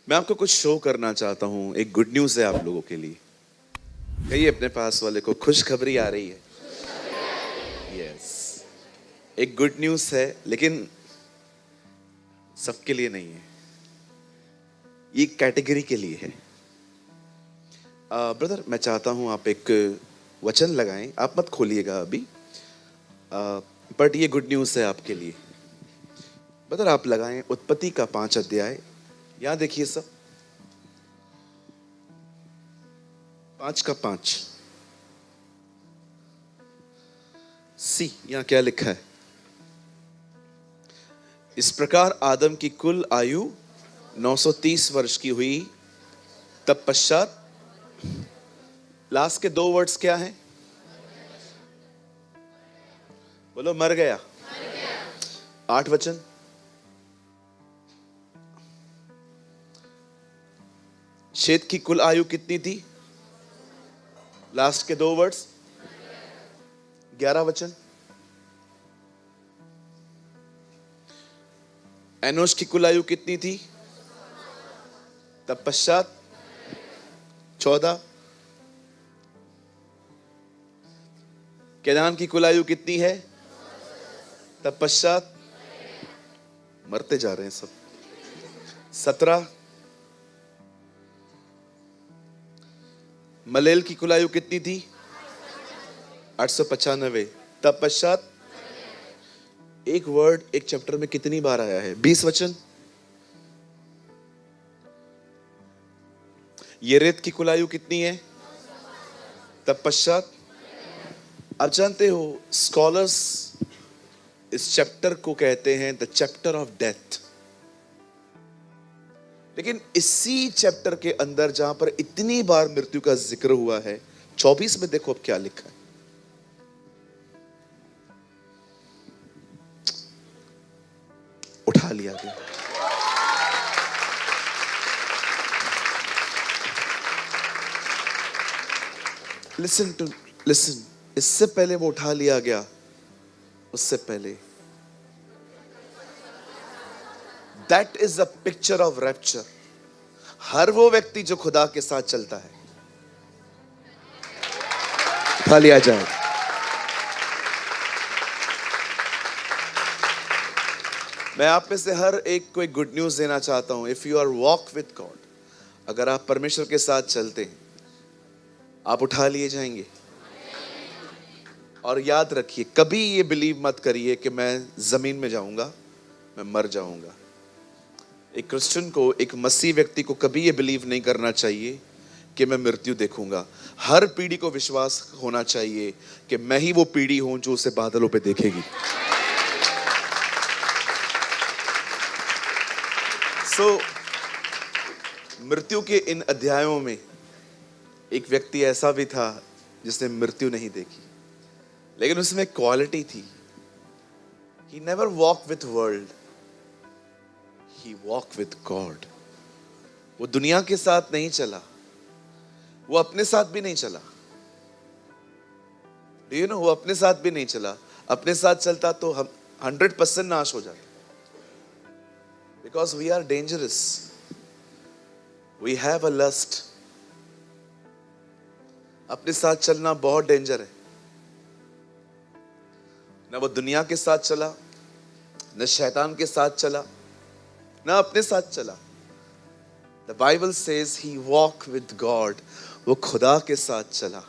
मैं आपको कुछ शो करना चाहता हूँ। एक गुड न्यूज़ है आप लोगों के लिए। कहिए अपने पास वाले को, खुशखबरी आ रही है। यस, एक गुड न्यूज़ है, लेकिन सबके लिए नहीं है, ये कैटेगरी के लिए है। ब्रदर, मैं चाहता हूँ आप एक वचन लगाएं। आप मत खोलिएगा अभी, बट ये गुड न्यूज़ है आपके लिए। ब्रदर आप लगाएं उत्पत्ति का 5 अध्याय। यहाँ देखिए सब, 5 का 5 सी। यहाँ क्या लिखा है? इस प्रकार आदम की कुल आयु 930 वर्ष की हुई। तत्पश्चात, लास्ट के 2 वर्ड्स क्या हैं? बोलो, मर गया। 8 वचन। शेत की कुल आयु कितनी थी? लास्ट के 2 वर्ड्स 11 वचन। एनोश की कुल आयु कितनी थी? तत्पश्चात 14। केनान की कुल आयु कितनी है? तत्पश्चात, मरते जा रहे हैं सब, 17। मलेल की कुल आयु कितनी थी? 895। तत्पश्चात, एक वर्ड एक चैप्टर में कितनी बार आया है? 20 वचन। येरेद की कुल आयु कितनी है? तत्पश्चात। आप जानते हो, स्कॉलर्स इस चैप्टर को कहते हैं द चैप्टर ऑफ डेथ। लेकिन इसी चैप्टर के अंदर जहां पर इतनी बार मृत्यु का जिक्र हुआ है, 24 में देखो अब क्या लिखा है। उठा लिया गया। लिसन, इससे पहले वो उठा लिया गया, उससे पहले, that is a picture of rapture. हर वो व्यक्ति जो खुदा के साथ चलता है, उठा लिया जाए। मैं आप में से हर एक को एक गुड न्यूज देना चाहता हूं। If you are walk with God, अगर आप परमेश्वर के साथ चलते हैं, आप उठा लिए जाएंगे। और याद रखिए, कभी ये बिलीव मत करिए कि मैं जमीन में जाऊंगा, मैं मर जाऊंगा। एक क्रिश्चियन को, एक मसीह व्यक्ति को कभी ये बिलीव नहीं करना चाहिए कि मैं मृत्यु देखूंगा। हर पीढ़ी को विश्वास होना चाहिए कि मैं ही वो पीढ़ी हूं जो उसे बादलों पे देखेगी। मृत्यु के इन अध्यायों में एक व्यक्ति ऐसा भी था जिसने मृत्यु नहीं देखी, लेकिन उसमें क्वालिटी थी। He never walked with world, he walked with God. वो दुनिया के साथ नहीं चला, वो अपने साथ भी नहीं चला। Do you know, वो अपने साथ भी नहीं चला। अपने साथ चलता तो हम 100% नाश हो जाते। Because we are dangerous. We have a lust. अपने साथ चलना बहुत डेंजर है। ना वो दुनिया के साथ चला, न शैतान के साथ चला, ना अपने साथ चला। The Bible says he walked with God. वो खुदा के साथ चला।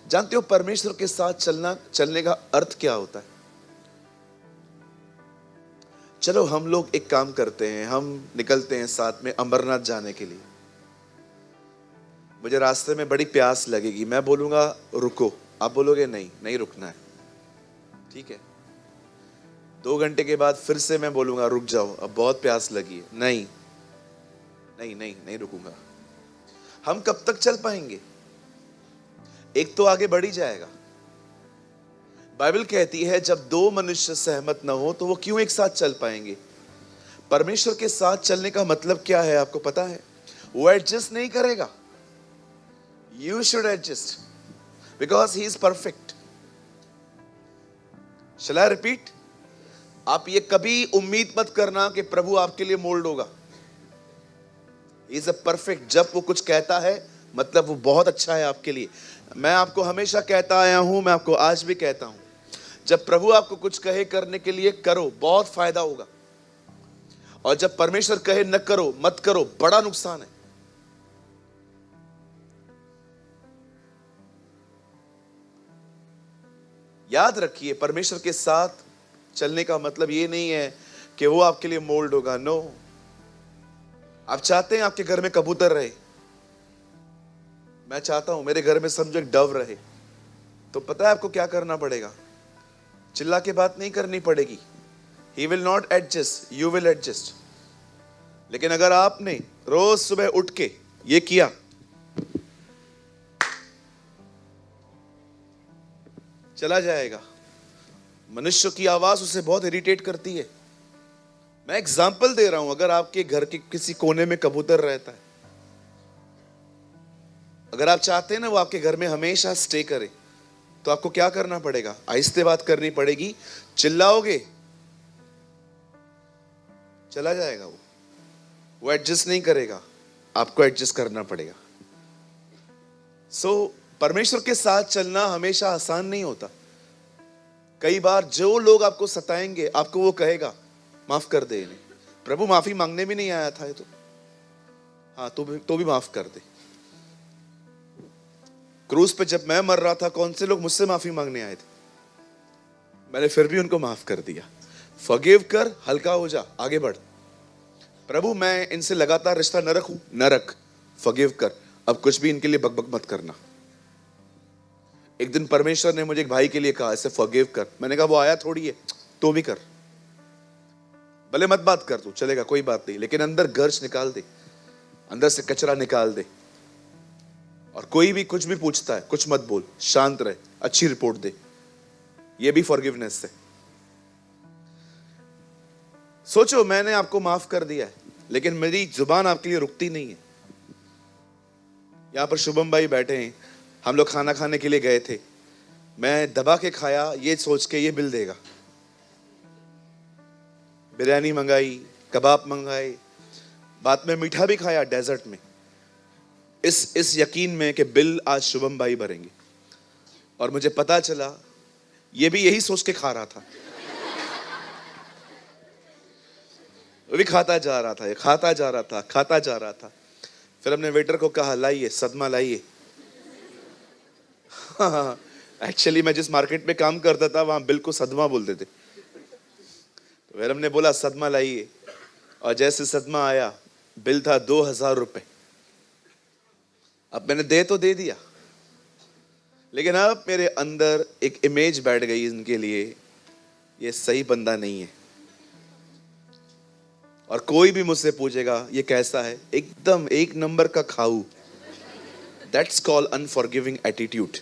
जानते हो परमेश्वर के साथ चलने का अर्थ क्या होता है? चलो हम लोग एक काम करते हैं, हम निकलते हैं साथ में अमरनाथ जाने के लिए। मुझे रास्ते में बड़ी प्यास लगेगी, मैं बोलूंगा रुको, आप बोलोगे नहीं, नहीं रुकना है, ठीक है। 2 घंटे के बाद फिर से मैं बोलूंगा रुक जाओ, अब बहुत प्यास लगी है, नहीं नहीं नहीं नहीं रुकूंगा। हम कब तक चल पाएंगे? एक तो आगे बढ़ ही जाएगा। बाइबल कहती है जब 2 मनुष्य सहमत न हो तो वो क्यों एक साथ चल पाएंगे? परमेश्वर के साथ चलने का मतलब क्या है आपको पता है? वो एडजस्ट नहीं करेगा। You should adjust because he is perfect. Shall I repeat? आप ये कभी उम्मीद मत करना कि प्रभु आपके लिए मोल्ड होगा। Is a perfect. जब वो कुछ कहता है मतलब वो बहुत अच्छा है आपके लिए। मैं आपको हमेशा कहता आया हूं, मैं आपको आज भी कहता हूं, जब प्रभु आपको कुछ कहे करने के लिए करो, बहुत फायदा होगा। और जब परमेश्वर कहे न करो, मत करो, बड़ा नुकसान है। याद रखिए, परमेश्वर के साथ चलने का मतलब ये नहीं है कि वो आपके लिए मोल्ड होगा। नो, आप चाहते हैं आपके घर में कबूतर रहे, मैं चाहता हूं मेरे घर में समझो एक डव रहे, तो पता है आपको क्या करना पड़ेगा? चिल्ला के बात नहीं करनी पड़ेगी। He will not adjust, you will adjust. लेकिन अगर आपने रोज सुबह उठ के ये किया, चला जाएगा। मनुष्य की आवाज उसे बहुत इरिटेट करती है। मैं एग्जाम्पल दे रहा हूं, अगर आपके घर के किसी कोने में कबूतर रहता है, अगर आप चाहते हैं ना वो आपके घर में हमेशा स्टे करे, तो आपको क्या करना पड़ेगा? आहिस्ते बात करनी पड़ेगी। चिल्लाओगे, चला जाएगा। वो एडजस्ट नहीं करेगा, आपको एडजस्ट करना पड़ेगा। परमेश्वर के साथ चलना हमेशा आसान नहीं होता। कई बार जो लोग आपको सताएंगे, आपको वो कहेगा माफ कर दे इन्हें। प्रभु माफी मांगने भी नहीं आया था ये तो, हाँ तो भी माफ कर दे। क्रूज पे जब मैं मर रहा था, कौन से लोग मुझसे माफी मांगने आए थे? मैंने फिर भी उनको माफ कर दिया। फॉरगिव कर, हल्का हो जा, आगे बढ़। प्रभु मैं इनसे लगातार रिश्ता न रखूं, न रख, फॉरगिव कर, अब कुछ भी इनके लिए बकबक मत करना। एक दिन परमेश्वर ने मुझे एक भाई के लिए कहा ऐसे फॉरगिव कर। मैंने कहा वो आया थोड़ी है, तो भी कर, भले मत बात कर तू, चलेगा कोई बात नहीं, लेकिन अंदर गर्ज निकाल दे, अंदर से कचरा निकाल दे। और कोई भी कुछ भी पूछता है, कुछ मत बोल, शांत रहे, अच्छी रिपोर्ट दे। ये भी फॉरगिवनेस है। सोचो मैंने आपको माफ कर दिया है, लेकिन मेरी जुबान आपके लिए रुकती नहीं है। यहां पर शुभम भाई बैठे हैं, हम लोग खाना खाने के लिए गए थे, मैं दबा के खाया ये सोच के ये बिल देगा। बिरयानी मंगाई, कबाब मंगाए, बाद में मीठा भी खाया डेजर्ट में, इस यकीन में कि बिल आज शुभम भाई भरेंगे। और मुझे पता चला ये भी यही सोच के खा रहा था। वो भी खाता जा रहा था, ये खाता जा रहा था, खाता जा रहा था। फिर हमने वेटर को कहा लाइए सदमा लाइए। एक्चुअली मैं जिस मार्केट में काम करता था वहां बिल को सदमा बोलते थे, तो फिर हमने बोला सदमा लाइए। और जैसे सदमा आया, बिल था 2000 रुपए। अब मैंने दे तो दे दिया, लेकिन अब मेरे अंदर एक इमेज बैठ गई इनके लिए, ये सही बंदा नहीं है। और कोई भी मुझसे पूछेगा ये कैसा है, एकदम एक नंबर का खाऊ। That's called unforgiving attitude.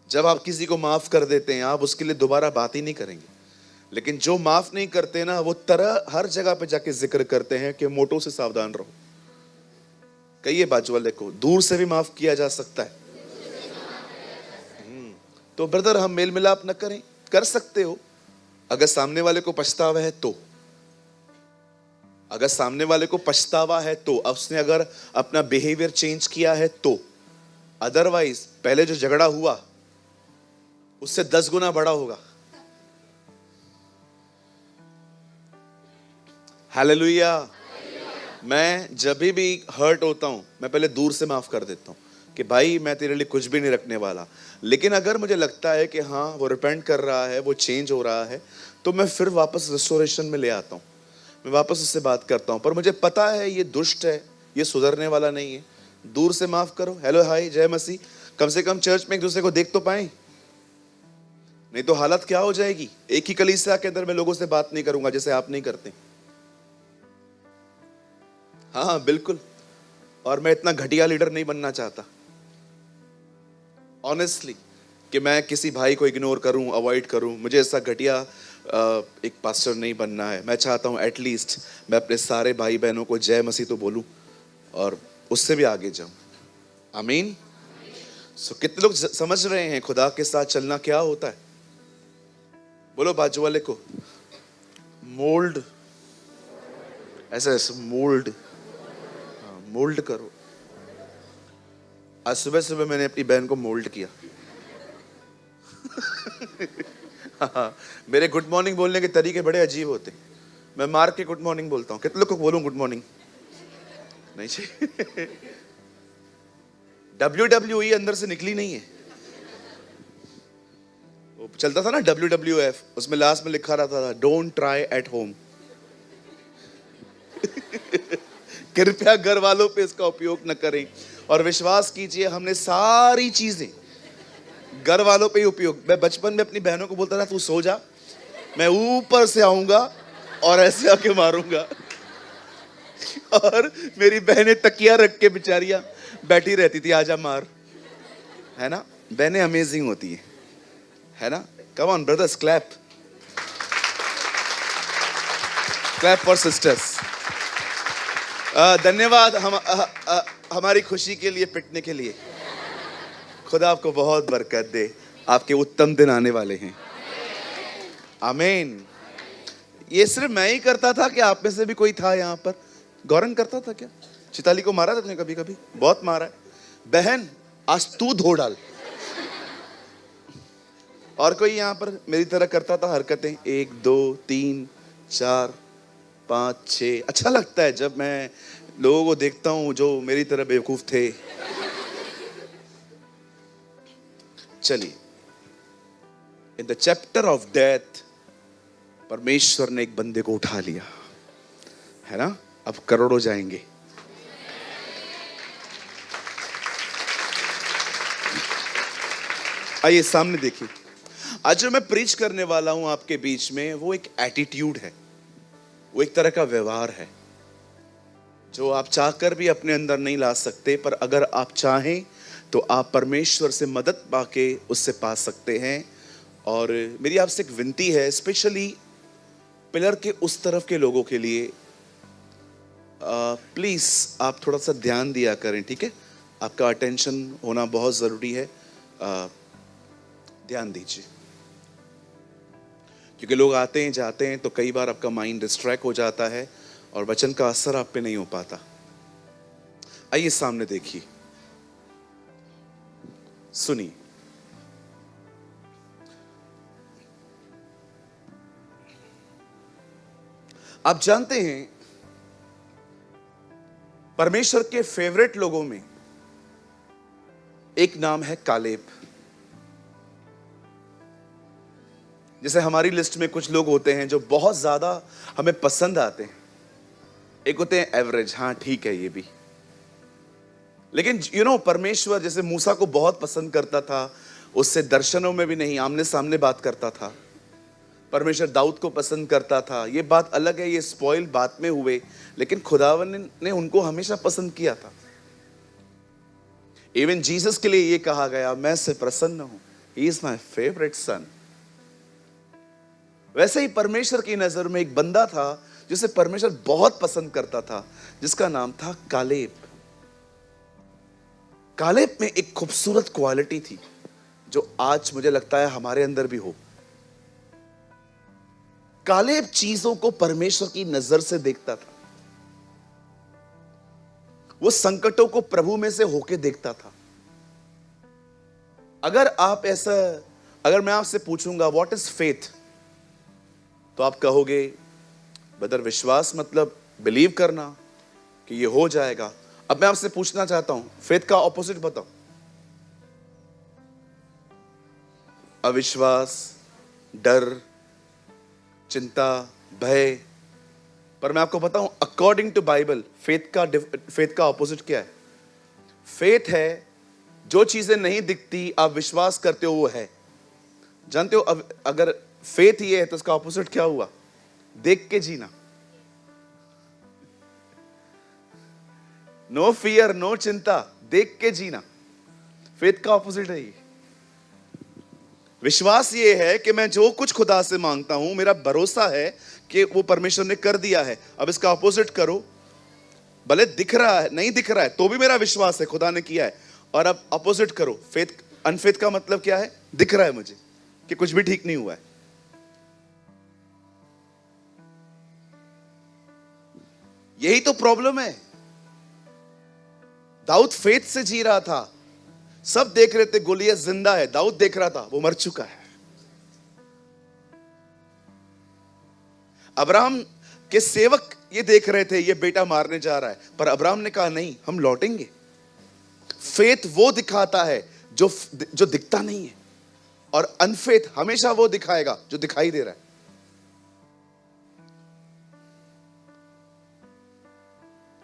जब आप किसी को माफ कर देते हैं, आप उसके लिए दोबारा बात ही नहीं करेंगे। लेकिन जो माफ नहीं करते ना, वो तरह हर जगह पे जाके जिक्र करते हैं कि मोटो से सावधान रहो। कहिए बाजू वाले को, दूर से भी माफ किया जा सकता है। तो ब्रदर हम मेल मिलाप न करें, कर सकते हो अगर सामने वाले को पछतावा है तो। अगर सामने वाले को पछतावा है तो, उसने अगर अपना बिहेवियर चेंज किया है तो। अदरवाइज पहले जो झगड़ा हुआ उससे 10 गुना बड़ा होगा। हालेलुया। मैं जब भी हर्ट होता हूं, मैं पहले दूर से माफ कर देता हूं कि भाई मैं तेरे लिए कुछ भी नहीं रखने वाला। लेकिन अगर मुझे लगता है कि हाँ वो रिपेंट कर रहा है, वो चेंज हो रहा है, तो मैं फिर वापस रिस्टोरेशन में ले आता हूं, मैं वापस उससे बात करता हूं। पर मुझे पता है ये दुष्ट है, ये सुधरने वाला नहीं है, दूर से माफ करो। हेलो हाय जय मसीह, कम से कम चर्च में एक दूसरे को देख तो पाए, नहीं तो हालत क्या हो जाएगी। एक ही कलीसिया के अंदर मैं लोगों से बात नहीं करूंगा जैसे आप नहीं करते। हाँ बिल्कुल। और मैं इतना घटिया लीडर नहीं बनना चाहता ऑनेस्टली, कि मैं किसी भाई को इग्नोर करूं, अवॉइड करूं। मुझे ऐसा घटिया एक पास्टर नहीं बनना है। मैं चाहता हूं एटलीस्ट मैं अपने सारे भाई बहनों को जय मसीह तो बोलूं और उससे भी आगे जाऊं। आमीन। कितने लोग समझ रहे हैं खुदा के साथ चलना क्या होता है? बोलो बाजू वाले को, मोल्ड, ऐसा मोल्ड। मोल्ड करो। आज सुबह सुबह मैंने अपनी बहन को मोल्ड किया। हाँ, मेरे गुड मॉर्निंग बोलने के तरीके बड़े अजीब होते हैं। मैं मार के गुड मॉर्निंग बोलता हूँ। कितने लोग को बोलूं गुड मॉर्निंग? नहीं चाहिए। WWE अंदर से निकली नहीं है। वो चलता था ना WWF, उसमें लास्ट में लिखा रहता था डोंट ट्राई एट होम। कृपया घर वालों पे इसका उपयोग न करें। और विश्वास कीजिए, हमने सारी चीजें घर वालों पे ही उपयोग। मैं बचपन में अपनी बहनों को बोलता था तू सो जा, मैं ऊपर से आऊंगा और ऐसे आके मारूंगा। और मेरी बहनें तकिया रख के बेचारियां बैठी रहती थी, आजा मार। है ना, बहनें अमेजिंग होती है ना? Come on brothers, clap clap for sisters. धन्यवाद हमारी खुशी के लिए, पिटने के लिए। खुदा आपको बहुत बरकत दे। आपके उत्तम दिन आने वाले हैं। आमीन। ये सिर्फ मैं ही करता था कि आप में से भी कोई था यहाँ पर? गौरन करता था क्या? चिताली को मारा था तुमने कभी? कभी बहुत मारा है। बहन आज तू धो डाल। और कोई यहाँ पर मेरी तरह करता था हरकतें? 1 2 3 4 5 6। अच्छा लगता है जब मैं लोगों को देखता हूं जो मेरी तरह बेवकूफ थे। चलिए, in the chapter of death परमेश्वर ने एक बंदे को उठा लिया, है ना? अब करोड़ों जाएंगे। आइए सामने देखिए। आज जो मैं प्रीच करने वाला हूं आपके बीच में, वो एक एटीट्यूड है, वो एक तरह का व्यवहार है जो आप चाहकर भी अपने अंदर नहीं ला सकते, पर अगर आप चाहें तो आप परमेश्वर से मदद पाके उससे पा सकते हैं। और मेरी आपसे एक विनती है, स्पेशली पिलर के उस तरफ के लोगों के लिए, प्लीज आप थोड़ा सा ध्यान दिया करें, ठीक है? आपका अटेंशन होना बहुत जरूरी है। ध्यान दीजिए, क्योंकि लोग आते हैं जाते हैं तो कई बार आपका माइंड डिस्ट्रैक्ट हो जाता है और वचन का असर आप पे नहीं हो पाता। आइए सामने देखिए, सुनिए। आप जानते हैं परमेश्वर के फेवरेट लोगों में एक नाम है कालेब। जैसे हमारी लिस्ट में कुछ लोग होते हैं जो बहुत ज्यादा हमें पसंद आते हैं, एक होते हैं एवरेज, हाँ ठीक है ये भी। लेकिन परमेश्वर जैसे मूसा को बहुत पसंद करता था, उससे दर्शनों में भी नहीं, आमने सामने बात करता था। परमेश्वर दाऊद को पसंद करता था, ये बात अलग है, ये स्पॉइल बाद में हुए, लेकिन खुदावन ने उनको हमेशा पसंद किया था। इवन जीसस के लिए ये कहा गया, मैं इससे प्रसन्न हूं, ही इज माय फेवरेट सन। वैसे ही परमेश्वर की नजर में एक बंदा था जिसे परमेश्वर बहुत पसंद करता था, जिसका नाम था कालेब। कालेब में एक खूबसूरत क्वालिटी थी जो आज मुझे लगता है हमारे अंदर भी हो। कालेब चीजों को परमेश्वर की नजर से देखता था, वो संकटों को प्रभु में से होके देखता था। अगर मैं आपसे पूछूंगा व्हाट इज फेथ, तो आप कहोगे ब्रदर विश्वास मतलब बिलीव करना कि ये हो जाएगा। अब मैं आपसे पूछना चाहता हूं, फेथ का ऑपोजिट बताओ। अविश्वास, डर, चिंता, भय। पर मैं आपको बताऊं, अकॉर्डिंग टू बाइबल फेथ का ऑपोजिट क्या है? फेथ है जो चीजें नहीं दिखती, आप विश्वास करते हो वो है। जानते हो, अब अगर फेथ ये है तो उसका ऑपोजिट क्या हुआ? देख के जीना। नो फियर, नो चिंता, देख के जीना। फेथ का ऑपोजिट है ये। विश्वास ये है कि मैं जो कुछ खुदा से मांगता हूं, मेरा भरोसा है कि वो परमेश्वर ने कर दिया है। अब इसका ऑपोजिट करो, भले दिख रहा है नहीं दिख रहा है तो भी मेरा विश्वास है खुदा ने किया है। और अब ऑपोजिट करो, फेथ अनफेथ का मतलब क्या है? दिख रहा है मुझे कि कुछ भी ठीक नहीं हुआ है। यही तो प्रॉब्लम है। दाऊद फेथ से जी रहा था। सब देख रहे थे गोलियत जिंदा है, दाऊद देख रहा था वो मर चुका है। अब्राहम के सेवक ये देख रहे थे ये बेटा मारने जा रहा है, पर अब्राहम ने कहा नहीं, हम लौटेंगे। फेथ वो दिखाता है जो जो दिखता नहीं है, और अनफेथ हमेशा वो दिखाएगा जो दिखाई दे रहा है।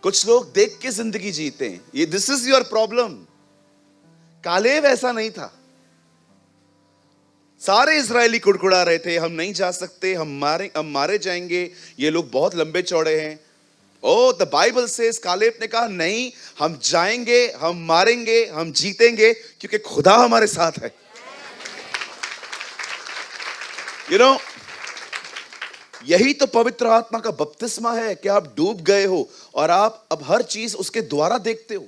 कुछ लोग देख के जिंदगी जीते हैं, ये this is your problem. Caleb ऐसा नहीं था। सारे इजरायली कुड़कुड़ा रहे थे, हम नहीं जा सकते, हम मारे जाएंगे, ये लोग बहुत लंबे चौड़े हैं। ओ द बाइबल सेज, कालेब ने कहा नहीं, हम जाएंगे, हम मारेंगे, हम जीतेंगे, क्योंकि खुदा हमारे साथ है। यू नो, यही तो पवित्र आत्मा का बपतिस्मा है कि आप डूब गए हो और आप अब हर चीज उसके द्वारा देखते हो।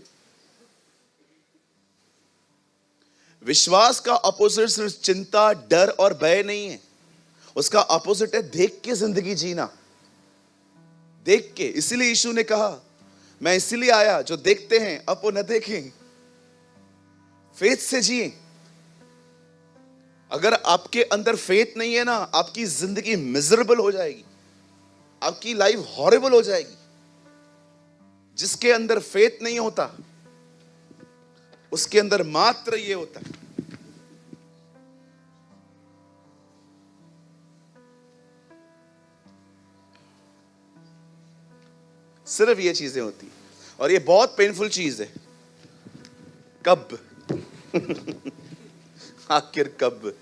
विश्वास का अपोजिट सिर्फ चिंता, डर और भय नहीं है, उसका अपोजिट है देख के जिंदगी जीना। देख के, इसीलिए यीशु ने कहा मैं इसीलिए आया जो देखते हैं अब वो न देखें, फेथ से जिए। अगर आपके अंदर फेथ नहीं है ना, आपकी जिंदगी मिजरेबल हो जाएगी, आपकी लाइफ हॉरिबल हो जाएगी। जिसके अंदर फेथ नहीं होता उसके अंदर मात्र ये होता है। सिर्फ ये चीजें होती, और ये बहुत पेनफुल चीज है। कब आखिर कब?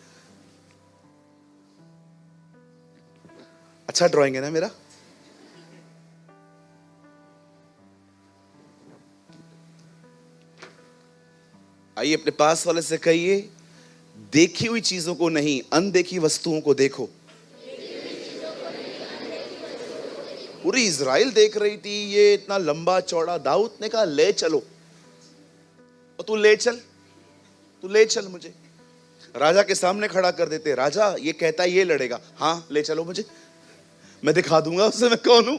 अच्छा ड्राइंग है ना मेरा? आइए अपने पास वाले से कहिए, देखी हुई चीजों को नहीं, अनदेखी वस्तुओं को देखो। पूरी इजराइल देख रही थी ये इतना लंबा चौड़ा। दाऊद ने कहा ले चलो, और तू ले चल, तू ले चल मुझे। राजा के सामने खड़ा कर देते, राजा ये कहता है ये लड़ेगा, हाँ ले चलो मुझे, मैं दिखा दूंगा उसे मैं कौन हूं,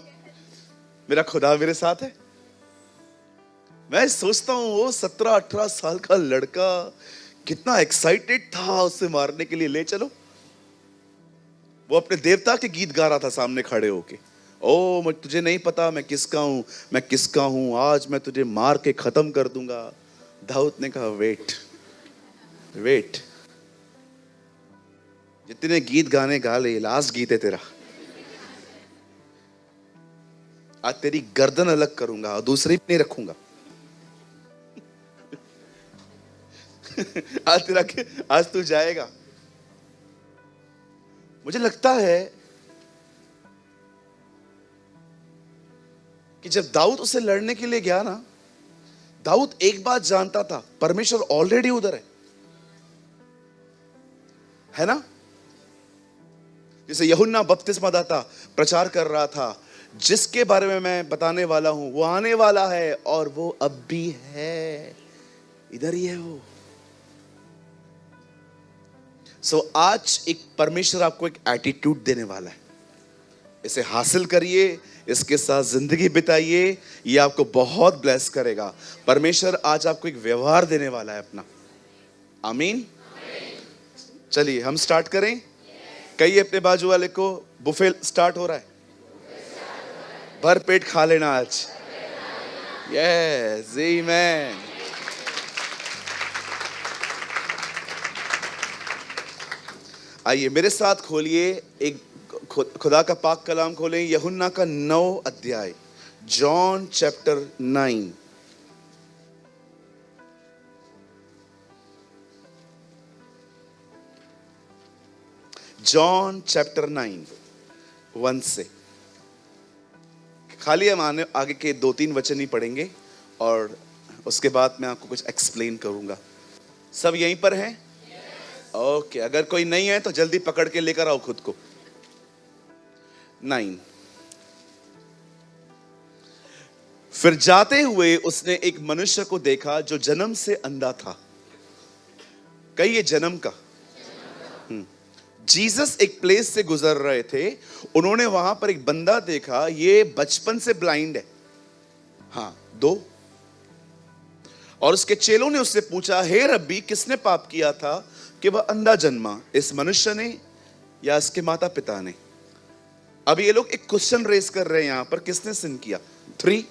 मेरा खुदा मेरे साथ है। मैं सोचता हूं वो 17-18 साल का लड़का कितना एक्साइटेड था उसे मारने के लिए। ले चलो, वो अपने देवता के गीत गा रहा था सामने खड़े होके। ओ मैं तुझे नहीं पता मैं किसका हूं, मैं किसका हूं, आज मैं तुझे मार के खत्म कर दूंगा। दाऊद ने कहा वेट वेट, जितने गीत गाने गा ले, लास्ट गीत है तेरा। आज तेरी गर्दन अलग करूंगा और दूसरी नहीं रखूंगा। आज तू जाएगा। मुझे लगता है कि जब दाऊद उसे लड़ने के लिए गया ना, दाऊद एक बात जानता था, परमेश्वर ऑलरेडी उधर है ना? जैसे यूहन्ना बपतिस्मादाता प्रचार कर रहा था, जिसके बारे में मैं बताने वाला हूं वो आने वाला है और वो अब भी है, इधर ही है वो। आज एक परमेश्वर आपको एक एटीट्यूड देने वाला है, इसे हासिल करिए, इसके साथ जिंदगी बिताइए, ये आपको बहुत ब्लेस करेगा। परमेश्वर आज आपको एक व्यवहार देने वाला है अपना। आमीन। चलिए हम स्टार्ट करें। कहिए अपने बाजू वाले को, बुफे स्टार्ट हो रहा है, भर पेट खा लेना आज। यस आमीन। आइए मेरे साथ खोलिए, एक खुदा का पाक कलाम खोलें, यूहन्ना का 9 अध्याय, जॉन चैप्टर 9। जॉन चैप्टर 9 1 से। खाली हम आगे के 2-3 वचन ही पढ़ेंगे और उसके बाद मैं आपको कुछ एक्सप्लेन करूंगा। सब यहीं पर हैं? ओके, अगर कोई नहीं है तो जल्दी पकड़ के लेकर आओ खुद को। 9। फिर जाते हुए उसने एक मनुष्य को देखा जो जन्म से अंधा था। कहिए जन्म का। जीसस एक प्लेस से गुजर रहे थे, उन्होंने वहां पर एक बंदा देखा, ये बचपन से ब्लाइंड है। हाँ 2। और उसके चेलों ने उससे पूछा, हे रब्बी, किसने पाप किया था कि वह अंधा जन्मा, इस मनुष्य ने या इसके माता पिता ने? अब ये लोग एक क्वेश्चन रेस कर रहे हैं यहां पर, किसने सिन किया? 3।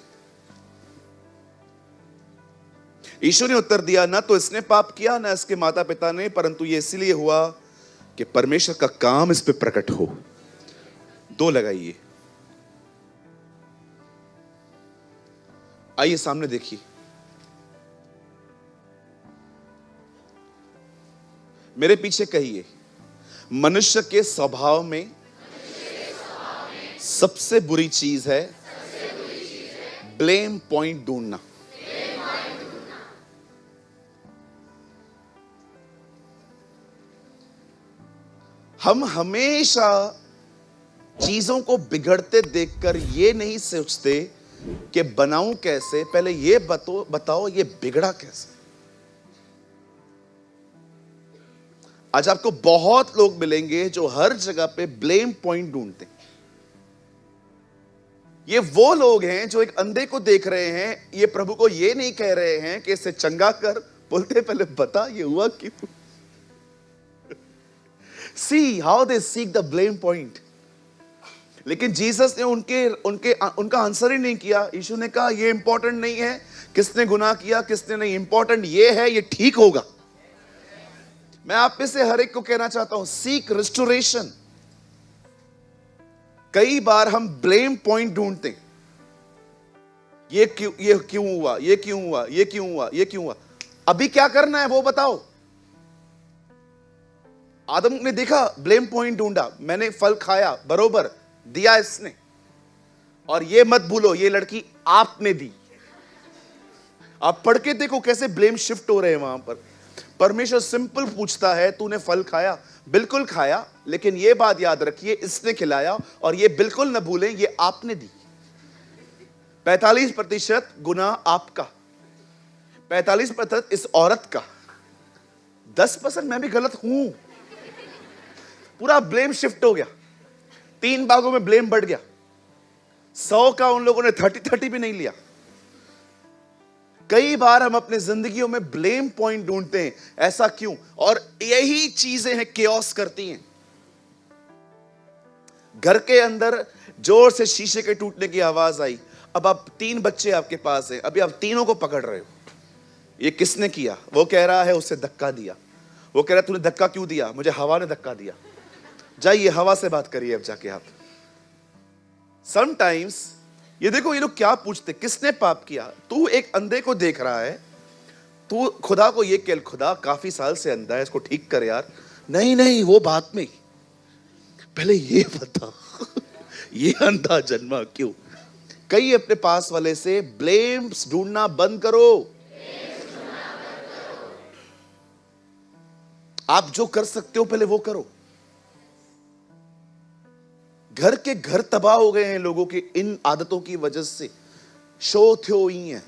यीशु ने उत्तर दिया, ना तो इसने पाप किया ना इसके माता पिता ने, परंतु ये इसलिए हुआ कि परमेश्वर का काम इस पे प्रकट हो। 2 लगाइए। आइए सामने देखिए, मेरे पीछे कहिए, मनुष्य के स्वभाव में सबसे बुरी चीज है ब्लेम पॉइंट ढूंढना। हम हमेशा चीजों को बिगड़ते देखकर ये नहीं सोचते कि बनाऊं कैसे, पहले ये बताओ ये बिगड़ा कैसे। आज आपको बहुत लोग मिलेंगे जो हर जगह पे ब्लेम पॉइंट ढूंढते हैं। ये वो लोग हैं जो एक अंधे को देख रहे हैं, ये प्रभु को ये नहीं कह रहे हैं कि इसे चंगा कर, बोलते पहले बता ये हुआ क्यों। See how they seek the blame point. लेकिन जीसस ने उनका आंसर ही नहीं किया। यीशु ने कहा ये इंपॉर्टेंट नहीं है किसने गुनाह किया किसने नहीं, इंपॉर्टेंट ये है ये ठीक होगा। मैं आप में से हर एक को कहना चाहता हूं, सीक रिस्टोरेशन। कई बार हम ब्लेम पॉइंट ढूंढते हैं, ये क्यों हुआ, ये क्यों हुआ, ये क्यों हुआ, ये क्यों हुआ। अभी क्या करना है वो बताओ। आदम ने देखा, ब्लेम पॉइंट ढूंढा, मैंने फल खाया, बरोबर दिया इसने, और ये मत भूलो ये लड़की आपने दी। आप पढ़ के देखो कैसे ब्लेम शिफ्ट हो रहे हैं वहां पर। परमेश्वर सिंपल पूछता है, तूने फल खाया? बिल्कुल खाया, लेकिन ये बात याद रखिए इसने खिलाया, और ये बिल्कुल न भूलें ये आपने दी। 45% गुनाह आपका, 45% इस औरत का, 10% मैं भी गलत हूं। पूरा ब्लेम शिफ्ट हो गया, 3 भागों में ब्लेम बढ़ गया। 100 का उन लोगों ने 30 भी नहीं लिया। कई बार हम अपने जिंदगियों में ब्लेम पॉइंट ढूंढते हैं, ऐसा क्यों? और यही चीजें हैं केओस करती हैं। घर के अंदर जोर से शीशे के टूटने की आवाज आई, अब आप 3 बच्चे आपके पास हैं, अभी आप तीनों को पकड़ रहे हो, ये किसने किया? वो कह रहा है उससे धक्का दिया। वो कह रहा है तूने धक्का क्यों दिया? मुझे हवा ने धक्का दिया। जाइए हवा से बात करिए अब जाके आप। समटाइम्स ये देखो ये लोग क्या पूछते, किसने पाप किया? तू एक अंधे को देख रहा है, तू खुदा को ये कह, खुदा काफी साल से अंधा है, इसको ठीक कर यार। नहीं नहीं वो बात में, पहले ये बता ये अंधा जन्मा क्यों? कई अपने पास वाले से ब्लेम्स ढूंढना बंद करो। आप जो कर सकते हो पहले वो करो। घर के घर तबाह हो गए हैं लोगों की इन आदतों की वजह से। शो थियो ही है,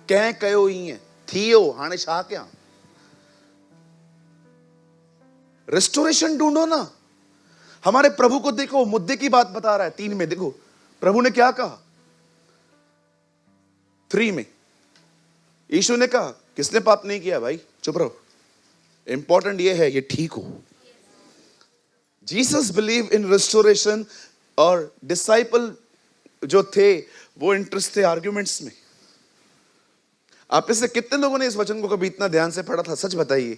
कह कयो ही है, थियो हाने छा क्या। रेस्टोरेशन ढूंढो ना। हमारे प्रभु को देखो, मुद्दे की बात बता रहा है। 3 में देखो प्रभु ने क्या कहा। 3 में यीशु ने कहा किसने पाप नहीं किया? भाई चुप रहो, इंपॉर्टेंट ये है ये ठीक हो। जीसस बिलीव इन रेस्टोरेशन, और डिसाइपल जो थे वो इंटरेस्ट थे आर्ग्यूमेंट्स में। आप में से कितने लोगों ने इस वचन को कभी इतना ध्यान से पढ़ा था? सच बताइए,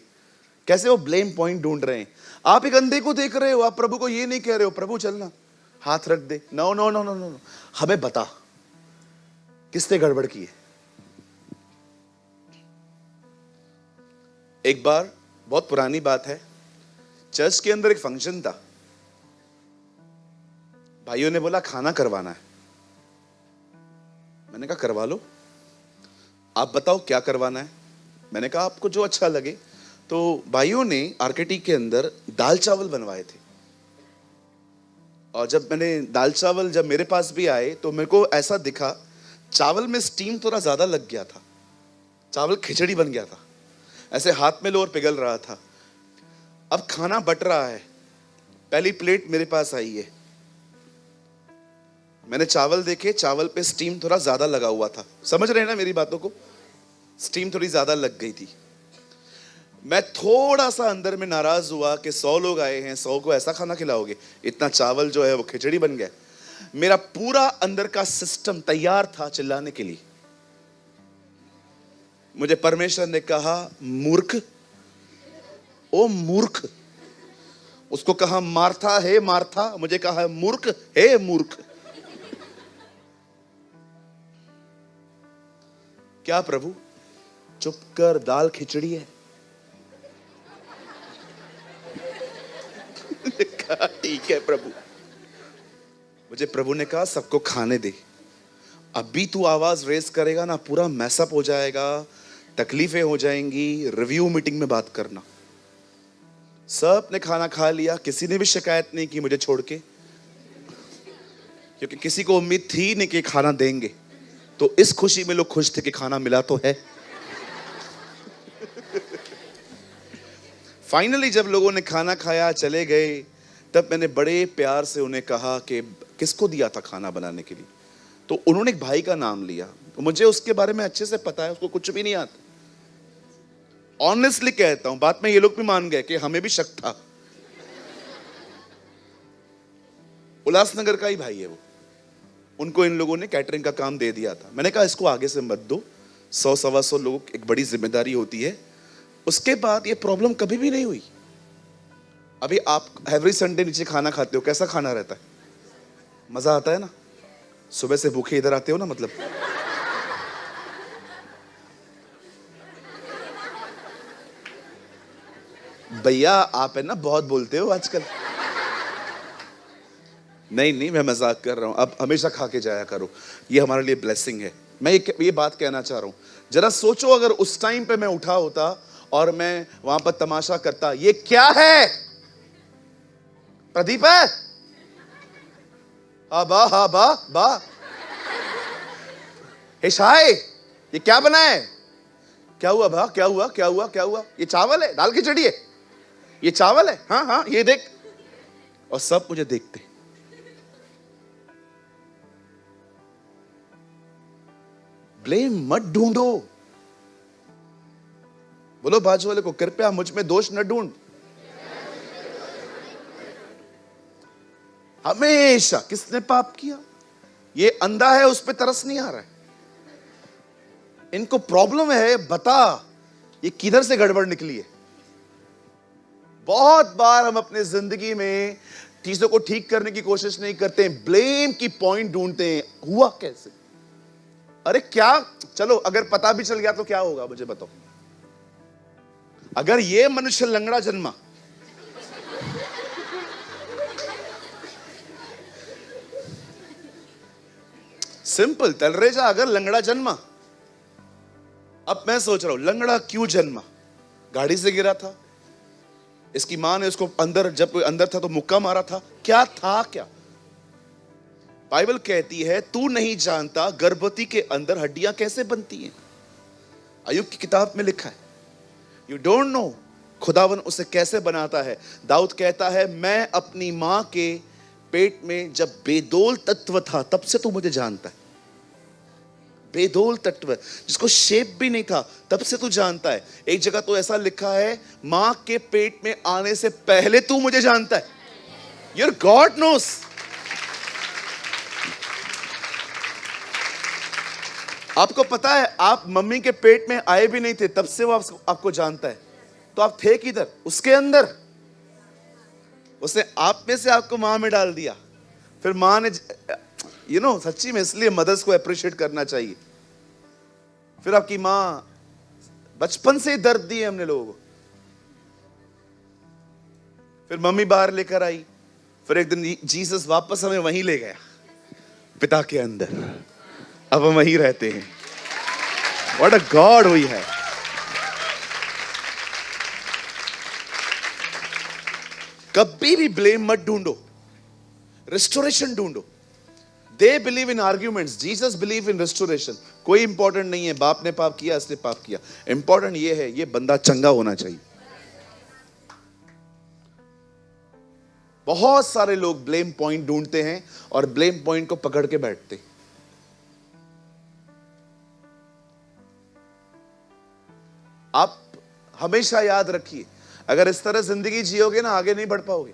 कैसे वो ब्लेम पॉइंट ढूंढ रहे हैं। आप एक अंधे को देख रहे हो, आप प्रभु को ये नहीं कह रहे हो प्रभु चलना हाथ रख दे। No no no no no, हमें बता किसने गड़बड़ की है। एक बार, बहुत पुरानी बात है, चर्च के अंदर एक फंक्शन था। भाइयों ने बोला खाना करवाना है। मैंने कहा करवा लो, आप बताओ क्या करवाना है। मैंने कहा आपको जो अच्छा लगे। तो भाइयों ने आरकेटी के अंदर दाल चावल बनवाए थे, और जब मैंने दाल चावल जब मेरे पास भी आए तो मेरे को ऐसा दिखा चावल में स्टीम थोड़ा ज्यादा लग गया था, चावल खिचड़ी बन गया था, ऐसे हाथ में लो और पिघल रहा था। अब खाना बट रहा है, पहली प्लेट मेरे पास आई है, मैंने चावल देखे, चावल पे स्टीम थोड़ा ज्यादा लगा हुआ था। समझ रहे हैं ना मेरी बातों को? स्टीम थोड़ी ज्यादा लग गई थी। मैं थोड़ा सा अंदर में नाराज हुआ कि 100 लोग आए हैं, 100 को ऐसा खाना खिलाओगे, इतना चावल जो है वो खिचड़ी बन गया। मेरा पूरा अंदर का सिस्टम तैयार था चिल्लाने के लिए। मुझे परमेश्वर ने कहा मूर्ख, ओ मूर्ख। उसको कहा मार्था, हे मार्था, मुझे कहा मूर्ख, हे मूर्ख। क्या प्रभु? चुप कर, दाल खिचड़ी है। कहा ठीक है प्रभु। मुझे प्रभु ने कहा सबको खाने दे, अभी तू आवाज रेस करेगा ना पूरा मैसअप हो जाएगा, तकलीफें हो जाएंगी, रिव्यू मीटिंग में बात करना। सब ने खाना खा लिया, किसी ने भी शिकायत नहीं की मुझे छोड़ के, क्योंकि किसी को उम्मीद थी नहीं कि खाना देंगे। तो इस खुशी में लोग खुश थे कि खाना मिला तो है। फाइनली जब लोगों ने खाना खाया चले गए, तब मैंने बड़े प्यार से उन्हें कहा कि किसको दिया था खाना बनाने के लिए। तो उन्होंने एक भाई का नाम लिया। मुझे उसके बारे में अच्छे से पता है, उसको कुछ भी नहीं आता। ऑनेस्टली कहता हूं, बात में ये लोग भी मान गए कि हमें भी शक था। उल्लासनगर का ही भाई है वो। उनको इन लोगों ने कैटरिंग का काम दे दिया था। मैंने कहा इसको आगे से मत दो, 100-125 लोग, एक बड़ी जिम्मेदारी होती है। उसके बाद ये प्रॉब्लम कभी भी नहीं हुई। अभी आप एवरी संडे नीचे खाना खाते हो, कैसा खाना रहता है? मजा आता है ना? सुबह से भूखे इधर आते हो ना, मतलब भैया आप है ना बहुत बोलते हो आजकल। नहीं मैं मजाक कर रहा हूं। अब हमेशा खा के जाया करो, ये हमारे लिए ब्लेसिंग है। मैं ये बात कहना चाह रहा हूं, जरा सोचो अगर उस टाइम पे मैं उठा होता और मैं वहां पर तमाशा करता, ये क्या है? प्रदीप है? हा बा शाय, ये क्या बना है? क्या हुआ भा? क्या हुआ? ये चावल है, दाल खिचड़ी है, ये चावल है, हाँ ये देख। और सब मुझे देखते। ब्लेम मत ढूंढो। बोलो बाजू वाले को, कृपया मुझ में दोष न ढूंढ। हमेशा किसने पाप किया? ये अंधा है, उस पर तरस नहीं आ रहा है। इनको प्रॉब्लम है, बता ये किधर से गड़बड़ निकली है। बहुत बार हम अपने जिंदगी में चीजों को ठीक करने की कोशिश नहीं करते, ब्लेम की पॉइंट ढूंढते हैं। हुआ कैसे? अरे क्या, चलो अगर पता भी चल गया तो क्या होगा मुझे बताओ। अगर ये मनुष्य लंगड़ा जन्मा, सिंपल तलरेजा, अगर लंगड़ा जन्मा। अब मैं सोच रहा हूं लंगड़ा क्यों जन्मा? गाड़ी से गिरा था, इसकी मां ने उसको अंदर, जब अंदर था तो मुक्का मारा था, क्या था क्या? बाइबल कहती है तू नहीं जानता गर्भवती के अंदर हड्डियां कैसे बनती हैं। अय्यूब की किताब में लिखा है, यू डोंट नो खुदावन उसे कैसे बनाता है। दाऊद कहता है मैं अपनी मां के पेट में जब बेदोल तत्व था तब से तू मुझे जानता है। बेदोल तत्व जिसको शेप भी नहीं था तब से तू जानता है। एक जगह तो ऐसा लिखा है मां के पेट में आने से पहले तू मुझे जानता है। Your God knows. आपको पता है आप मम्मी के पेट में आए भी नहीं थे तब से वो आपको जानता है। तो आप थे किधर? उसके अंदर। उसने आप में से आपको मां में डाल दिया। फिर मां ने सच्ची में इसलिए मदर्स को अप्रिशिएट करना चाहिए। फिर आपकी मां बचपन से दर्द दिए हमने लोगों को। फिर मम्मी बाहर लेकर आई, फिर एक दिन जीसस वापस हमें वहीं ले गया, पिता के अंदर। अब हम वहीं रहते हैं। व्हाट अ गॉड हुई है। कभी भी ब्लेम मत ढूंढो, रेस्टोरेशन ढूंढो। They believe in arguments, Jesus believe in restoration. कोई इंपॉर्टेंट नहीं है बाप ने पाप किया, इसने पाप किया। इंपॉर्टेंट ये है ये बंदा चंगा होना चाहिए। बहुत सारे लोग ब्लेम पॉइंट ढूंढते हैं और ब्लेम पॉइंट को पकड़ के बैठते हैं। आप हमेशा याद रखिए, अगर इस तरह जिंदगी जियोगे ना, आगे नहीं बढ़ पाओगे।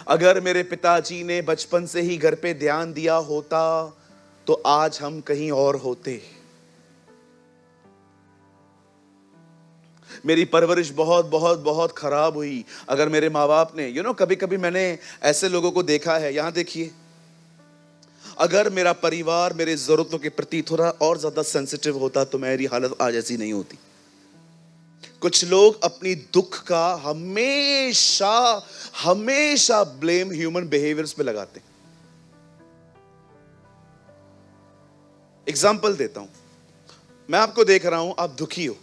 अगर मेरे पिताजी ने बचपन से ही घर पे ध्यान दिया होता तो आज हम कहीं और होते। मेरी परवरिश बहुत बहुत बहुत खराब हुई। अगर मेरे माँ बाप ने कभी कभी मैंने ऐसे लोगों को देखा है, यहां देखिए, अगर मेरा परिवार मेरे जरूरतों के प्रति थोड़ा और ज्यादा सेंसिटिव होता तो मेरी हालत आज ऐसी नहीं होती। कुछ लोग अपनी दुख का हमेशा हमेशा ब्लेम ह्यूमन बिहेवियर्स पे लगाते हैं। एग्जाम्पल देता हूं, मैं आपको देख रहा हूं, आप दुखी हो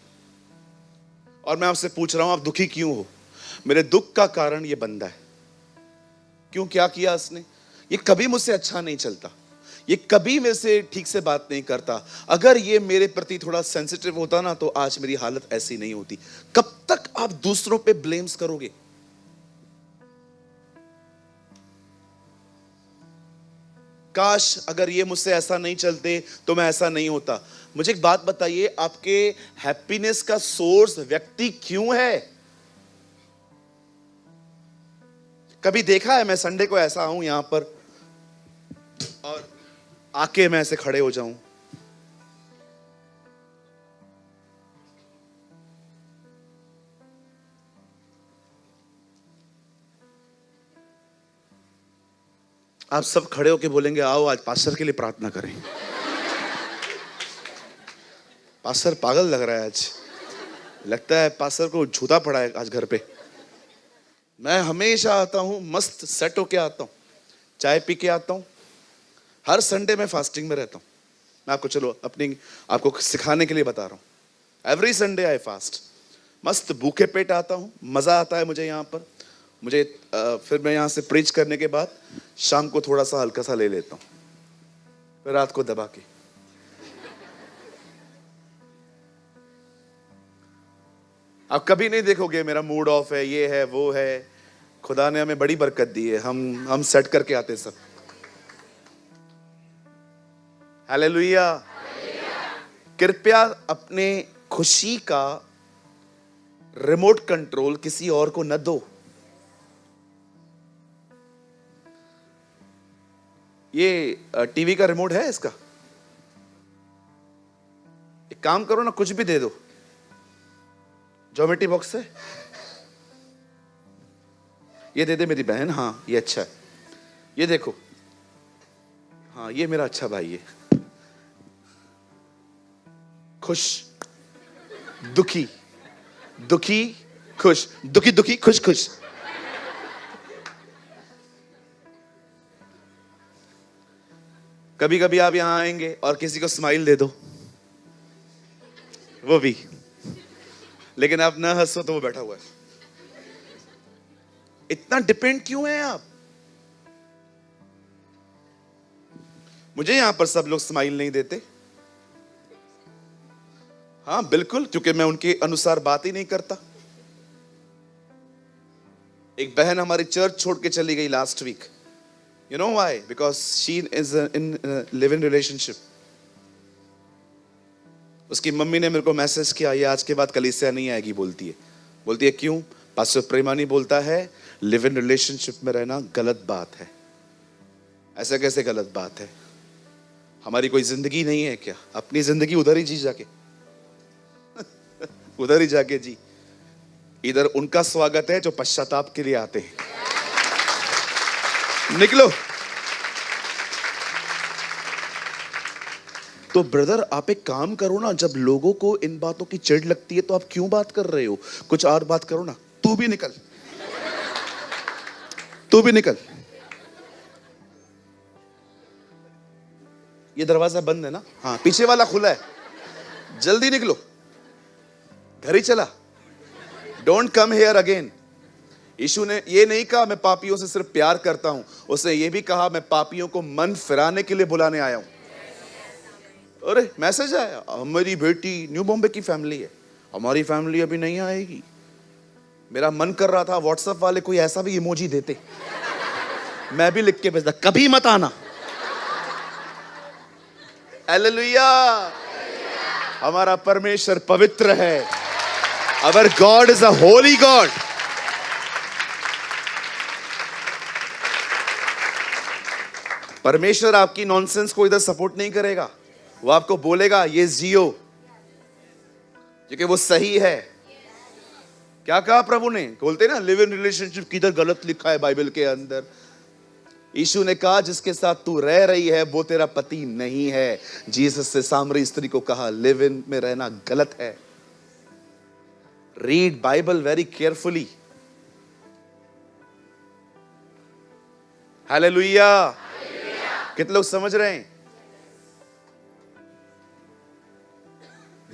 और मैं आपसे पूछ रहा हूं आप दुखी क्यों हो? मेरे दुख का कारण ये बंदा है। क्यों? क्या किया इसने? ये कभी मुझसे अच्छा नहीं चलता, ये कभी मेरे से ठीक से बात नहीं करता। अगर ये मेरे प्रति थोड़ा सेंसिटिव होता ना तो आज मेरी हालत ऐसी नहीं होती। कब तक आप दूसरों पे ब्लेम्स करोगे? काश अगर ये मुझसे ऐसा नहीं चलते तो मैं ऐसा नहीं होता। मुझे एक बात बताइए, आपके हैप्पीनेस का सोर्स व्यक्ति क्यों है? कभी देखा है मैं संडे को ऐसा आऊं यहां पर और आके मैं ऐसे खड़े हो जाऊं? आप सब खड़े होके बोलेंगे आओ आज पास्टर के लिए प्रार्थना करें। पास्टर पागल लग रहा है आज, लगता है पास्टर को झूठा पड़ा है आज घर पे। मैं हमेशा आता हूं, मस्त सेट होके आता हूं, चाय पी के आता हूं। हर संडे में फास्टिंग में रहता हूं। मैं आपको सिखाने के लिए बता रहा हूं। Every Sunday I fast. मस्त भूखे पेट आता हूं, मजा आता है मुझे यहाँ पर। फिर मैं यहाँ से प्रीच करने के बाद शाम को थोड़ा सा हल्का सा ले लेता हूं, फिर रात को दबा के। आप कभी नहीं देखोगे मेरा मूड ऑफ है, ये है वो है। खुदा ने हमें बड़ी बरकत दी है, हम सेट करके आते सब। हालेलुया। कृपया अपने खुशी का रिमोट कंट्रोल किसी और को न दो। ये टीवी का रिमोट है इसका, एक काम करो ना, कुछ भी दे दो। ज्योमेट्री बॉक्स है, ये दे दे मेरी बहन। हाँ ये अच्छा है, ये देखो। हाँ ये मेरा अच्छा भाई है। खुश दुखी, दुखी खुश, दुखी दुखी खुश खुश। कभी कभी आप यहां आएंगे और किसी को स्माइल दे दो, वो भी, लेकिन आप ना हंसो तो वो बैठा हुआ है। इतना डिपेंड क्यों है आप? मुझे यहां पर सब लोग स्माइल नहीं देते। हाँ बिल्कुल, क्योंकि मैं उनके अनुसार बात ही नहीं करता। एक बहन हमारी चर्च छोड़ के चली गई last week. You know why? Because she is in a live-in relationship. उसकी मम्मी ने मेरे को मैसेज किया, ये आज के बाद कलीसिया नहीं आएगी। बोलती है क्यों? पास्टर प्रेमानी बोलता है लिव इन रिलेशनशिप में रहना गलत बात है। ऐसा कैसे गलत बात है? हमारी कोई जिंदगी नहीं है क्या? अपनी जिंदगी उधर ही जी जाके उधर ही जाके जी। इधर उनका स्वागत है जो पश्चाताप के लिए आते हैं। निकलो। तो ब्रदर आप एक काम करो ना, जब लोगों को इन बातों की चिढ़ लगती है तो आप क्यों बात कर रहे हो? कुछ और बात करो ना। तू भी निकल, तू भी निकल। ये दरवाजा बंद है ना? हाँ पीछे वाला खुला है, जल्दी निकलो, घर ही चला। Don't come here again. Yeshu ने ये नहीं कहा मैं पापियों से सिर्फ प्यार करता हूं, उसने ये भी कहा मैं पापियों को मन फिराने के लिए बुलाने आया हूं। अरे मैसेज आया, हमारी बेटी न्यू बॉम्बे की फैमिली है, हमारी फैमिली अभी नहीं आएगी। मेरा मन कर रहा था व्हाट्सएप वाले कोई ऐसा भी इमोजी देते, मैं भी लिख के भेजता, कभी मत आना। हालेलुया। हमारा परमेश्वर पवित्र है। Our God is a holy God. परमेश्वर आपकी नॉनसेंस को इधर सपोर्ट नहीं करेगा। वो आपको बोलेगा ये जियो, क्योंकि वो सही है। क्या कहा प्रभु ने? बोलते ना लिव इन रिलेशनशिप, किधर गलत लिखा है बाइबल के अंदर। यीशु ने कहा जिसके साथ तू रह रही है वो तेरा पति नहीं है। जीसस से सामरी स्त्री को कहा लिव इन में रहना गलत है। Read Bible very carefully. Hallelujah. कितने लोग समझ रहे हैं?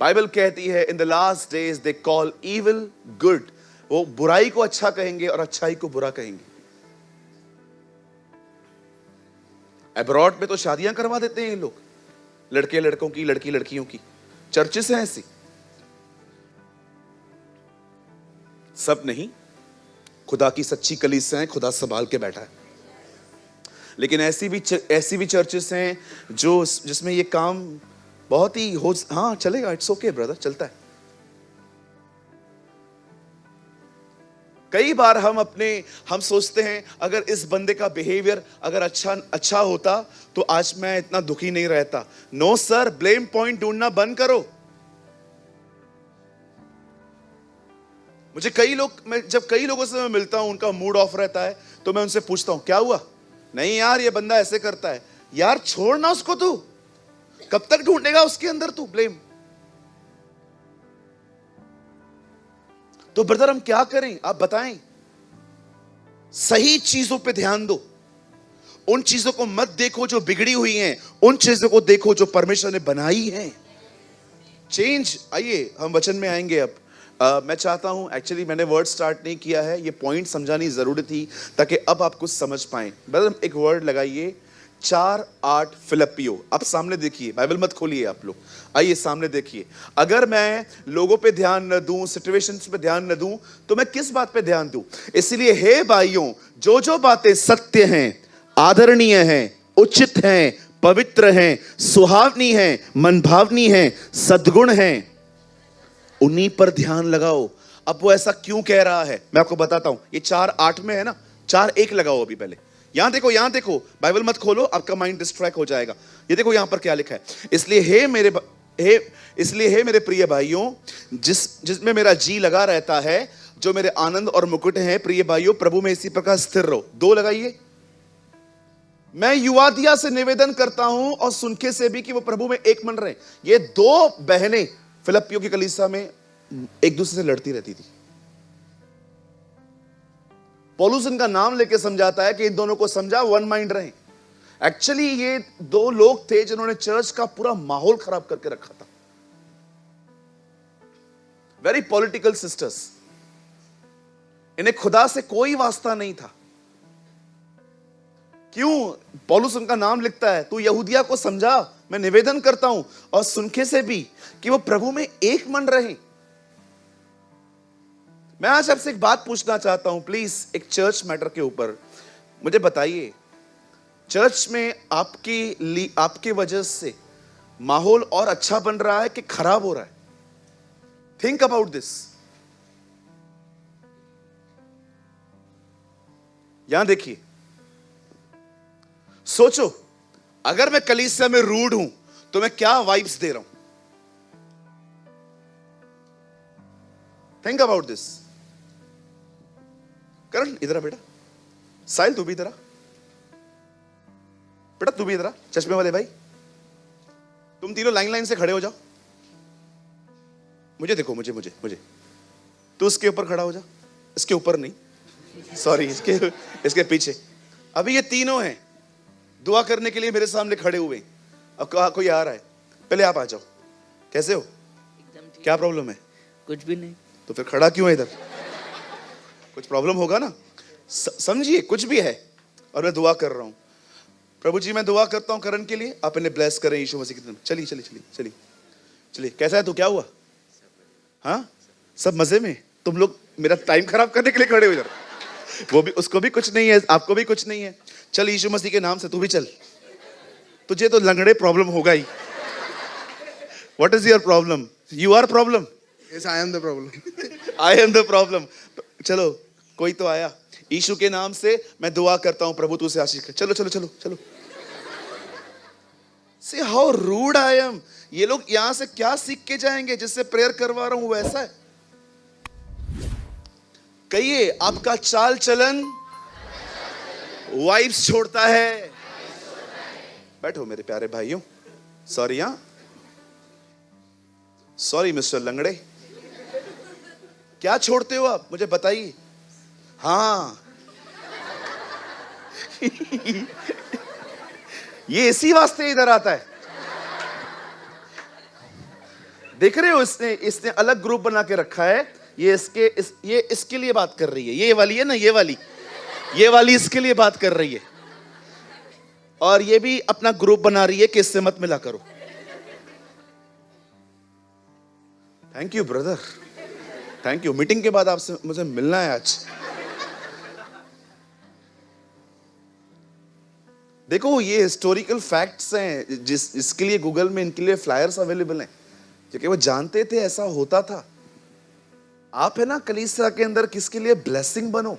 बाइबल कहती है in the last days they call evil good. वो बुराई को अच्छा कहेंगे और अच्छाई को बुरा कहेंगे। अब्रॉड में तो शादियां करवा देते हैं ये लोग, लड़के लड़कों की, लड़की लड़कियों की। चर्चेस हैं ऐसी। सब नहीं, खुदा की सच्ची कलीसियां हैं, खुदा संभाल के बैठा है। लेकिन ऐसी भी चर्चेस हैं जो जिसमें ये काम बहुत ही हाँ चलेगा, इट्स ओके ब्रदर, चलता है। कई बार हम सोचते हैं अगर इस बंदे का बिहेवियर अगर अच्छा होता तो आज मैं इतना दुखी नहीं रहता। नो सर, ब्लेम पॉइंट ढूंढना बंद करो। जब कई लोगों से मैं मिलता हूं, उनका मूड ऑफ रहता है, तो मैं उनसे पूछता हूं क्या हुआ? नहीं यार ये बंदा ऐसे करता है। यार छोड़ना उसको, तू कब तक ढूंढेगा उसके अंदर तू ब्लेम? तो ब्रदर हम क्या करें, आप बताएं। सही चीजों पे ध्यान दो। उन चीजों को मत देखो जो बिगड़ी हुई हैं, उन चीजों को देखो जो परमेश्वर ने बनाई हैं। चेंज। आइए हम वचन में आएंगे अब। मैं चाहता हूं, एक्चुअली मैंने वर्ड स्टार्ट नहीं किया है, ये पॉइंट समझानी जरूरी थी ताकि अब आप कुछ समझ पाएं। ब्रदर एक वर्ड लगाइए, 4:8 फिलिप्पियो। आप सामने देखिए, बाइबल मत खोलिए आप लोग, आइए सामने देखिए। अगर मैं लोगों पे ध्यान न दूं, सिचुएशंस पे ध्यान न दूं, तो मैं किस बात पे ध्यान दूं? इसलिए हे भाइयों, जो बातें सत्य हैं, आदरणीय हैं, उचित हैं, पवित्र हैं, सुहावनी हैं, मनभावनी हैं, सद्गुण हैं, उन्हीं पर ध्यान लगाओ। अब वो ऐसा क्यों कह रहा है मैं आपको बताता हूं। ये 4:8 में है ना, 4:1 लगाओ अभी पहले। यहां देखो, बाइबल मत खोलो, आपका माइंड डिस्ट्रैक्ट हो जाएगा। ये देखो यहां पर क्या लिखा है। इसलिए हे मेरे प्रिय भाइयों, जिसमें मेरा जी लगा रहता है, जो मेरे आनंद और मुकुट हैं, प्रिय भाइयों प्रभु में इसी प्रकार स्थिर रहो। 2 लगाइए। मैं युवादिया से निवेदन करता हूं और सुनके से भी कि वो प्रभु में एक मन रहे। ये 2 बहनें फिलिप्पियों की कलीसिया में एक दूसरे से लड़ती रहती थी। पौलुस इनका नाम लेके समझाता है कि इन दोनों को समझा, वन माइंड रहे। एक्चुअली ये 2 लोग थे जिन्होंने चर्च का पूरा माहौल खराब करके रखा था। Very political sisters. इन्हें खुदा से कोई वास्ता नहीं था। क्यों? पौलुस उनका नाम लिखता है, तू यहूदिया को समझा, मैं निवेदन करता हूं और सुनके से भी कि वो प्रभु में एक मन रहे। मैं आज आपसे एक बात पूछना चाहता हूं, प्लीज, एक चर्च मैटर के ऊपर मुझे बताइए, चर्च में आपके वजह से माहौल और अच्छा बन रहा है कि खराब हो रहा है? Think about this. यहां देखिए, सोचो, अगर मैं कलीसिया में रूड हूं तो मैं क्या वाइब्स दे रहा हूं? Think about this. करण इधर आ बेटा, साहिल तू भी इधर आ बेटा, तू भी इधर आ, चश्मे वाले भाई, तुम तीनों लाइन से खड़े हो जाओ। मुझे देखो, मुझे तू उसके ऊपर खड़ा हो जा, इसके ऊपर नहीं, सॉरी, इसके पीछे। अभी ये तीनों हैं दुआ करने के लिए मेरे सामने खड़े हुए। अब कोई आ रहा है, पहले आप आ जाओ। कैसे हो? एकदम ठीक। क्या प्रॉब्लम है? कुछ भी नहीं। तो फिर खड़ा क्यों है इधर? कुछ प्रॉब्लम होगा ना, समझिए, कुछ भी है। और मैं दुआ कर रहा हूं। प्रभु जी मैं दुआ करता हूं करण के लिए, आप इन्हें ब्लेस करें यीशु मसीह के नाम। चलिए। कैसा है तू? क्या हुआ? हाँ, सब मजे में? तुम लोग मेरा टाइम खराब करने के लिए खड़े हो इधर। वो भी, उसको भी कुछ नहीं है, आपको भी कुछ नहीं है। चल यीशु मसीह के नाम से तू भी चल। तुझे तो लंगड़े प्रॉब्लम होगा ही। What is your problem? You are problem. Yes, I am the problem. I am the problem. चलो कोई तो आया. यीशु के नाम से मैं दुआ करता हूं, प्रभु तू उसे आशीष कर. चलो चलो चलो चलो. See how rude I am. ये लोग यहां से क्या सीख के जाएंगे? जिससे प्रेयर करवा रहा हूं वैसा है. कहिए आपका चाल चलन वाइब्स छोड़ता है. बैठो मेरे प्यारे भाइयों. सॉरी हाँ, सॉरी मिस्टर लंगड़े. क्या छोड़ते हो आप, मुझे बताइए. हाँ ये इसी वास्ते इधर आता है. देख रहे हो, इसने अलग ग्रुप बना के रखा है. ये इसके लिए बात कर रही है. ये वाली है ना, ये वाली इसके लिए बात कर रही है. और ये भी अपना ग्रुप बना रही है कि इससे मत मिला करो. Thank you brother, thank you. Meeting के बाद आपसे मुझे मिलना है आज. देखो ये हिस्टोरिकल फैक्ट्स हैं इसके लिए गूगल में इनके लिए फ्लायर्स अवेलेबल हैं, क्योंकि वो जानते थे ऐसा होता था. आप है ना कलीसिया के अंदर किसके लिए ब्लेसिंग बनो,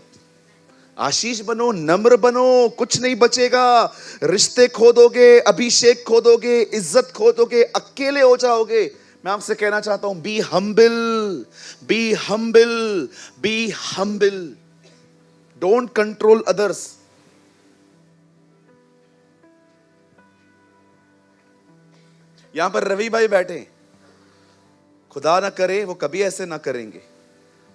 आशीष बनो, नम्र बनो. कुछ नहीं बचेगा. रिश्ते खो दोगे, अभिषेक खो दोगे, इज्जत खो दोगे, अकेले हो जाओगे. मैं आपसे कहना चाहता हूं, be humble, be humble, be humble. Don't control others. यहां पर रवि भाई बैठे, खुदा ना करे वो कभी ऐसे ना करेंगे,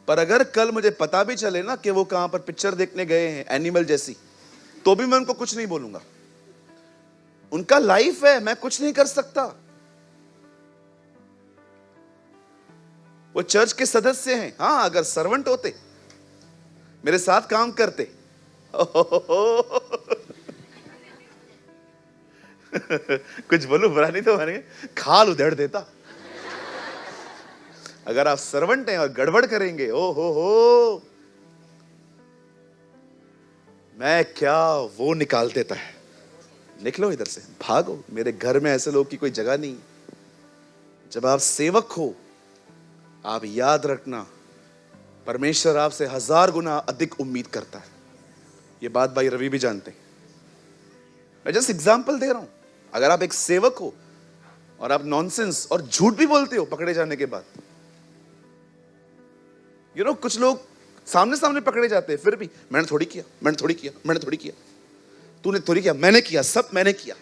पर अगर कल मुझे पता भी चले ना कि वो कहां पर पिक्चर देखने गए हैं एनिमल जैसी, तो भी मैं उनको कुछ नहीं बोलूंगा. उनका लाइफ है, मैं कुछ नहीं कर सकता. वो चर्च के सदस्य हैं. हाँ, अगर सर्वेंट होते, मेरे साथ काम करते, कुछ बोलूं बुरा नहीं तो मानेंगे, खाल उधेड़ देता. अगर आप सर्वेंट हैं और गड़बड़ करेंगे, ओ हो, मैं क्या वो निकाल देता है. निकलो इधर से, भागो. मेरे घर में ऐसे लोग की कोई जगह नहीं. जब आप सेवक हो, आप याद रखना, परमेश्वर आपसे 1000 गुना अधिक उम्मीद करता है. ये बात भाई रवि भी जानते हैं. मैं जस्ट एग्जांपल दे रहा हूं. अगर आप एक सेवक हो और आप नॉनसेंस और झूठ भी बोलते हो पकड़े जाने के बाद, कुछ लोग सामने सामने पकड़े जाते हैं, फिर भी मैंने थोड़ी किया, मैंने थोड़ी किया, मैंने थोड़ी किया, तूने थोड़ी किया, मैंने किया, सब मैंने किया.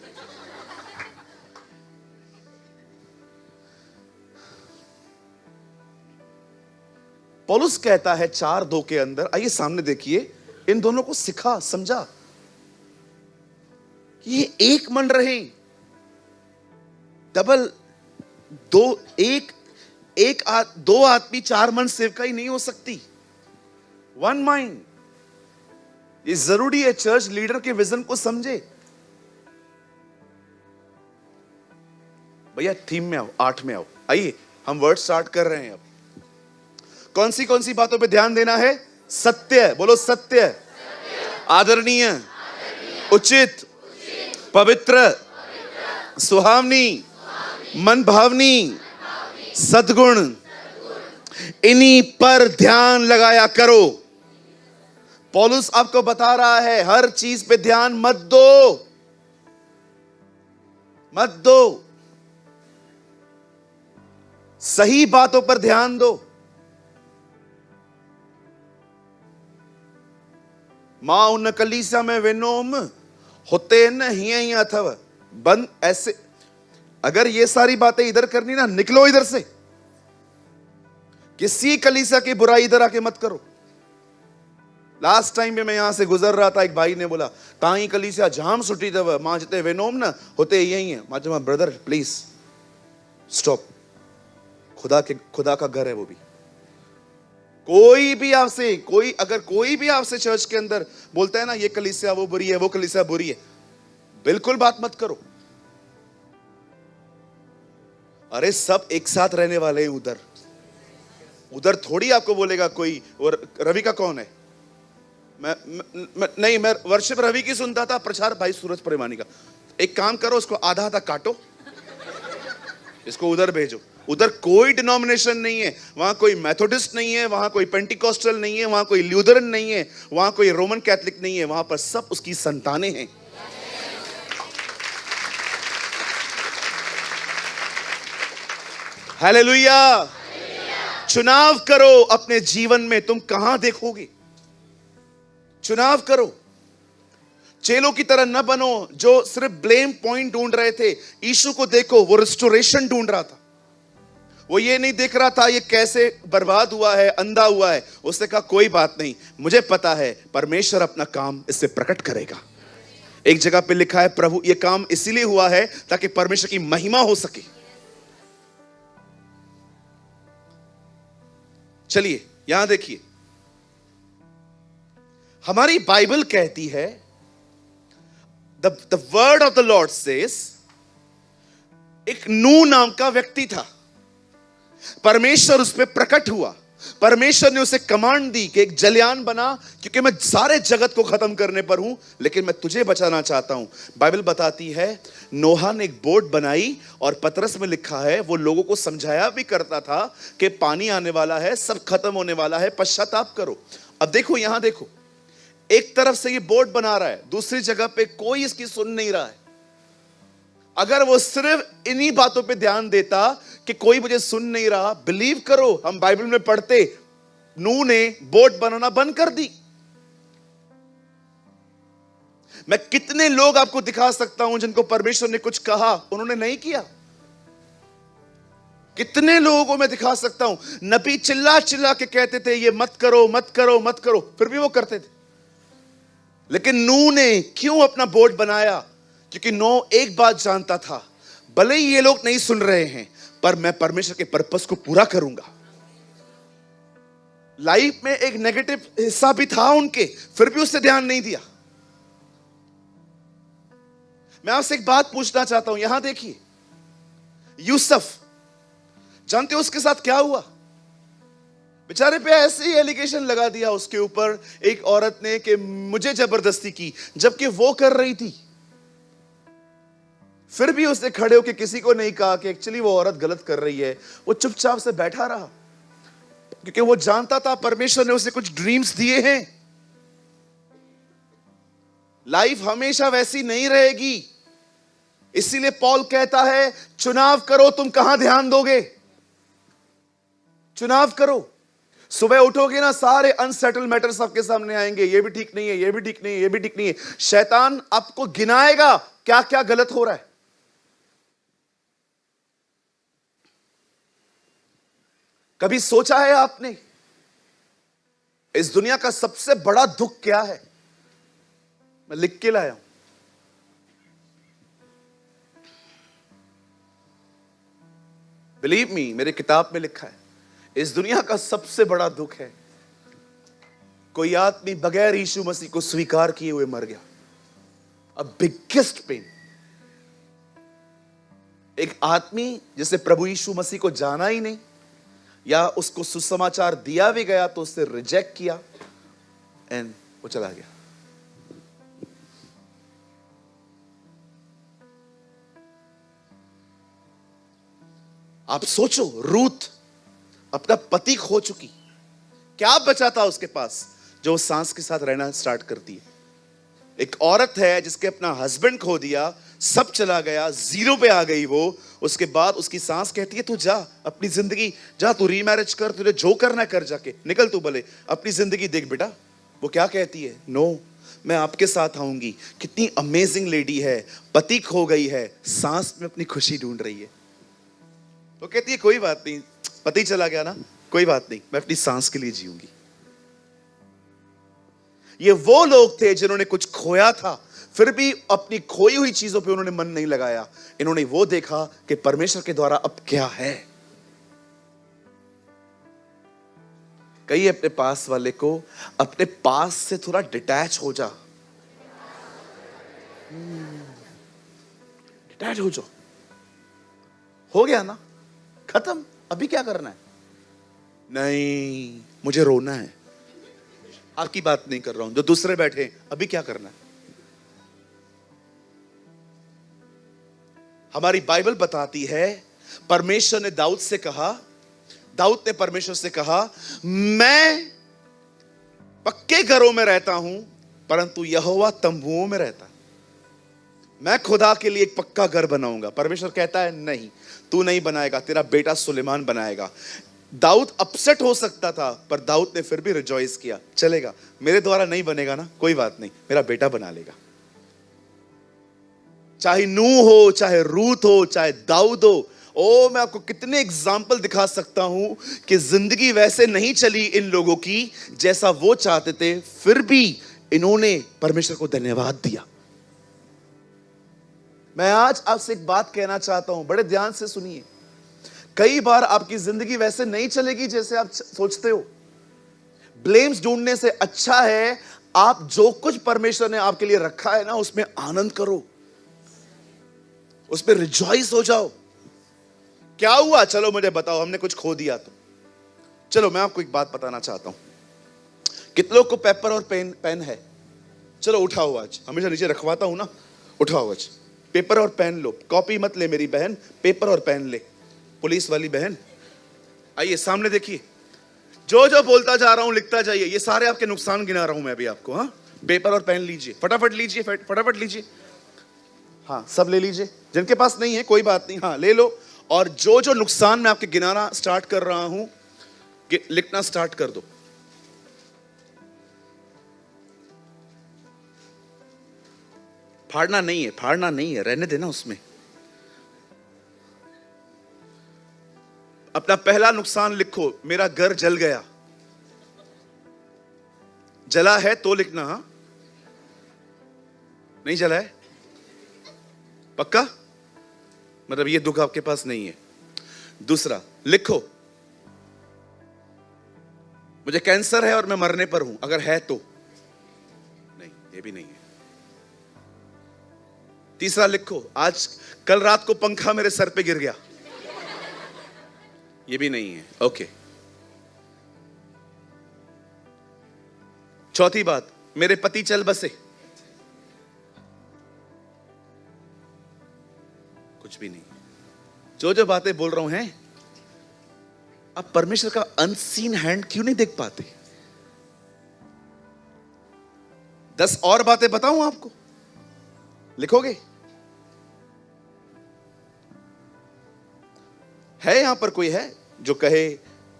पौलुस कहता है 4:2 के अंदर, आइए सामने देखिए, इन दोनों को सिखा, समझा कि ये एक मन रहे. डबल दो आदमी 4 मन सेवकाई नहीं हो सकती. 1 माइंड. ये जरूरी है. चर्च लीडर के विजन को समझे. भैया थीम में आओ, 8 में आओ. आइए हम वर्ड स्टार्ट कर रहे हैं. अब कौन सी बातों पे ध्यान देना है? सत्य. बोलो सत्य. आदरणीय, उचित, पवित्र, सुहावनी, मन भावनी, सद्गुण, इन्हीं पर ध्यान लगाया करो. पौलुस आपको बता रहा है, हर चीज पे ध्यान मत दो, मत दो. सही बातों पर ध्यान दो. मां उन कलीसिया में विनोम होते न ही अथव. बंद ऐसे. अगर ये सारी बातें इधर करनी ना, निकलो इधर से. किसी कलीसिया की बुराई इधर आके मत करो. लास्ट टाइम में मैं यहां से गुजर रहा था, एक भाई ने बोला ताई कलीसिया जाम सुटी तव मां जिते वेनोम ना होते यही है. मां ब्रदर प्लीज स्टॉप. खुदा का घर है वो भी. कोई भी आपसे चर्च के अंदर बोलता है ना ये कलीसिया वो बुरी है, वो कलीसिया बुरी है, बिल्कुल बात मत करो. अरे सब एक साथ रहने वाले हैं. उधर थोड़ी आपको बोलेगा कोई. और रवि का कौन है? मैं वर्शिप रवि की सुनता था, प्रचार भाई सूरज प्रेमानी का. एक काम करो, उसको आधा काटो, इसको उधर भेजो। उधर कोई डिनोमिनेशन नहीं है, वहां कोई मेथोडिस्ट नहीं है, वहां कोई पेंटिकॉस्टल नहीं है, वहां कोई ल्यूथरन नहीं है, वहां कोई रोमन कैथलिक नहीं है, वहां पर सब उसकी संतानें हैं। हालेलुया। चुनाव करो अपने जीवन में, तुम कहां देखोगे। चुनाव करो। चेलों की तरह न बनो जो सिर्फ ब्लेम पॉइंट ढूंढ रहे थे। यीशु को देखो, वो रिस्टोरेशन ढूंढ रहा था। वो ये नहीं देख रहा था ये कैसे बर्बाद हुआ है, अंधा हुआ है। उसने कहा कोई बात नहीं, मुझे पता है परमेश्वर अपना काम इससे प्रकट करेगा। एक जगह पे लिखा है प्रभु ये काम इसीलिए हुआ है ताकि परमेश्वर की महिमा हो सके। चलिए यहां देखिए, हमारी बाइबल कहती है the word of the Lord says, एक नूह नाम का व्यक्ति था, परमेश्वर उस पर प्रकट हुआ। परमेश्वर ने उसे कमांड दी कि एक जलयान बना, क्योंकि मैं सारे जगत को खत्म करने पर हूं, लेकिन मैं तुझे बचाना चाहता हूं। बाइबल बताती है नोहा ने एक बोट बनाई, और पतरस में लिखा है वो लोगों को समझाया भी करता था कि पानी आने वाला है, सब खत्म होने वाला है, पश्चाताप करो। अब देखो यहां देखो, एक तरफ से ये बोट बना रहा है, दूसरी जगह पे कोई इसकी सुन नहीं रहा है। अगर वो सिर्फ इन्हीं बातों पे ध्यान देता कि कोई मुझे सुन नहीं रहा, बिलीव करो हम बाइबल में पढ़ते नूह ने बोट बनाना बंद कर दी। मैं कितने लोग आपको दिखा सकता हूं जिनको परमेश्वर ने कुछ कहा, उन्होंने नहीं किया। कितने लोगों को मैं दिखा सकता हूं, नबी चिल्ला चिल्ला के कहते थे ये मत करो मत करो मत करो, फिर भी वो करते थे। लेकिन नूह ने क्यों अपना बोट बनाया? क्योंकि नूह एक बात जानता था, भले ही ये लोग नहीं सुन रहे हैं पर मैं परमेश्वर के पर्पस को पूरा करूंगा। लाइफ में एक नेगेटिव हिस्सा भी था उनके, फिर भी उससे ध्यान नहीं दिया। मैं आपसे एक बात पूछना चाहता हूं, यहां देखिए यूसुफ, जानते हो उसके साथ क्या हुआ? बेचारे पे ऐसे ही एलिगेशन लगा दिया उसके ऊपर एक औरत ने कि मुझे जबरदस्ती की, जबकि वो कर रही थी। फिर भी उसने खड़े होकर किसी को नहीं कहा कि एक्चुअली वो औरत गलत कर रही है। वो चुपचाप से बैठा रहा, क्योंकि वो जानता था परमेश्वर ने उसे कुछ ड्रीम्स दिए हैं। लाइफ हमेशा वैसी नहीं रहेगी, इसीलिए पॉल कहता है चुनाव करो, तुम कहां ध्यान दोगे। चुनाव करो। सुबह उठोगे ना, सारे अनसेटल मैटर्स आपके सामने आएंगे, ये भी ठीक नहीं है, ये भी ठीक नहीं है, ये भी ठीक नहीं है। शैतान आपको गिनाएगा क्या क्या गलत हो रहा है। कभी सोचा है आपने इस दुनिया का सबसे बड़ा दुख क्या है? मैं लिख के लाया हूं। बिलीव मी, मेरे किताब में लिखा है, इस दुनिया का सबसे बड़ा दुख है कोई आदमी बगैर यीशु मसीह को स्वीकार किए हुए मर गया। A biggest pain. एक आदमी जिसे प्रभु यीशु मसीह को जाना ही नहीं, या उसको सुसमाचार दिया भी गया तो उससे रिजेक्ट किया एंड वो चला गया। आप सोचो, रूथ अपना पति खो चुकी, क्या बचा था उसके पास जो उस सांस के साथ रहना स्टार्ट करती है। एक औरत है जिसके अपना हस्बैंड खो दिया, सब चला गया, जीरो पे आ गई वो। उसके बाद उसकी सांस कहती है तू जा अपनी जिंदगी, जा तू रीमैरिज कर, तुझे जो करना कर, जाके निकल, तू भले अपनी जिंदगी देख बेटा। वो क्या कहती है? नो, मैं आपके साथ आऊंगी। कितनी अमेजिंग लेडी है, पति खो गई है, सांस में अपनी खुशी ढूंढ रही है। वो कहती है कोई बात नहीं, पति चला गया ना, कोई बात नहीं, मैं अपनी सांस के लिए जीऊंगी। ये वो लोग थे जिन्होंने कुछ खोया था, फिर भी अपनी खोई हुई चीजों पे उन्होंने मन नहीं लगाया। इन्होंने वो देखा कि परमेश्वर के द्वारा अब क्या है। कहिए अपने पास वाले को, अपने पास से थोड़ा डिटैच हो जा। डिटैच हो जाओ। हो गया ना, खत्म, अभी क्या करना है? नहीं, मुझे रोना है। आपकी बात नहीं कर रहा हूं, जो दूसरे बैठे हैं, अभी क्या करना है? हमारी बाइबल बताती है परमेश्वर ने दाऊद से कहा, दाऊद ने परमेश्वर से कहा, मैं पक्के घरों में रहता हूं परंतु यहोवा तंबुओं में रहता। मैं खुदा के लिए एक पक्का घर बनाऊंगा। परमेश्वर कहता है नहीं, तू नहीं बनाएगा, तेरा बेटा सुलेमान बनाएगा। दाऊद अपसेट हो सकता था, पर दाऊद ने फिर भी रिजॉइस किया, चलेगा, मेरे द्वारा नहीं बनेगा ना, कोई बात नहीं, मेरा बेटा बना लेगा। चाहे नूह हो, चाहे रूत हो, चाहे दाऊद हो, मैं आपको कितने एग्जाम्पल दिखा सकता हूं कि जिंदगी वैसे नहीं चली इन लोगों की जैसा वो चाहते थे, फिर भी इन्होंने परमेश्वर को धन्यवाद दिया। मैं आज आपसे एक बात कहना चाहता हूं, बड़े ध्यान से सुनिए। कई बार आपकी जिंदगी वैसे नहीं चलेगी जैसे आप सोचते हो। ब्लेम्स ढूंढने से अच्छा है आप जो कुछ परमेश्वर ने आपके लिए रखा है ना, उसमें आनंद करो, उस पर रिजॉइस हो जाओ। क्या हुआ, चलो मुझे बताओ, हमने कुछ खो दिया तो। चलो मैं आपको एक बात बताना चाहता हूं। कितने लोग को पेपर और पेन है? चलो उठाओ, आज हमेशा नीचे रखवाता हूं ना, उठाओ आज पेपर और पेन लो। कॉपी मत ले मेरी बहन, पेपर और पेन ले। पुलिस वाली बहन आइए सामने देखिए, जो जो बोलता जा रहा हूं लिखता जाइए। ये सारे आपके नुकसान गिना रहा हूं मैं अभी आपको। हाँ, पेपर और पेन लीजिए, फटाफट लीजिए, फटाफट लीजिए। हाँ, सब ले लीजिए, जिनके पास नहीं है कोई बात नहीं, हाँ ले लो। और जो जो नुकसान मैं आपके गिनाना स्टार्ट कर रहा हूं, लिखना स्टार्ट कर दो। फाड़ना नहीं है, फाड़ना नहीं है, रहने देना उसमें। अपना पहला नुकसान लिखो, मेरा घर जल गया। जला है तो लिखना, हाँ, नहीं जला है पक्का, मतलब ये दुख आपके पास नहीं है। दूसरा लिखो, मुझे कैंसर है और मैं मरने पर हूं, अगर है तो नहीं, ये भी नहीं है। तीसरा लिखो, आज कल रात को पंखा मेरे सर पे गिर गया, ये भी नहीं है, ओके। चौथी बात, मेरे पति चल बसे, कुछ भी नहीं। जो जो बातें बोल रहा हूं हैं, आप परमेश्वर का अनसीन हैंड क्यों नहीं देख पाते? 10 और बातें बताऊं आपको, लिखोगे? है यहां पर कोई है जो कहे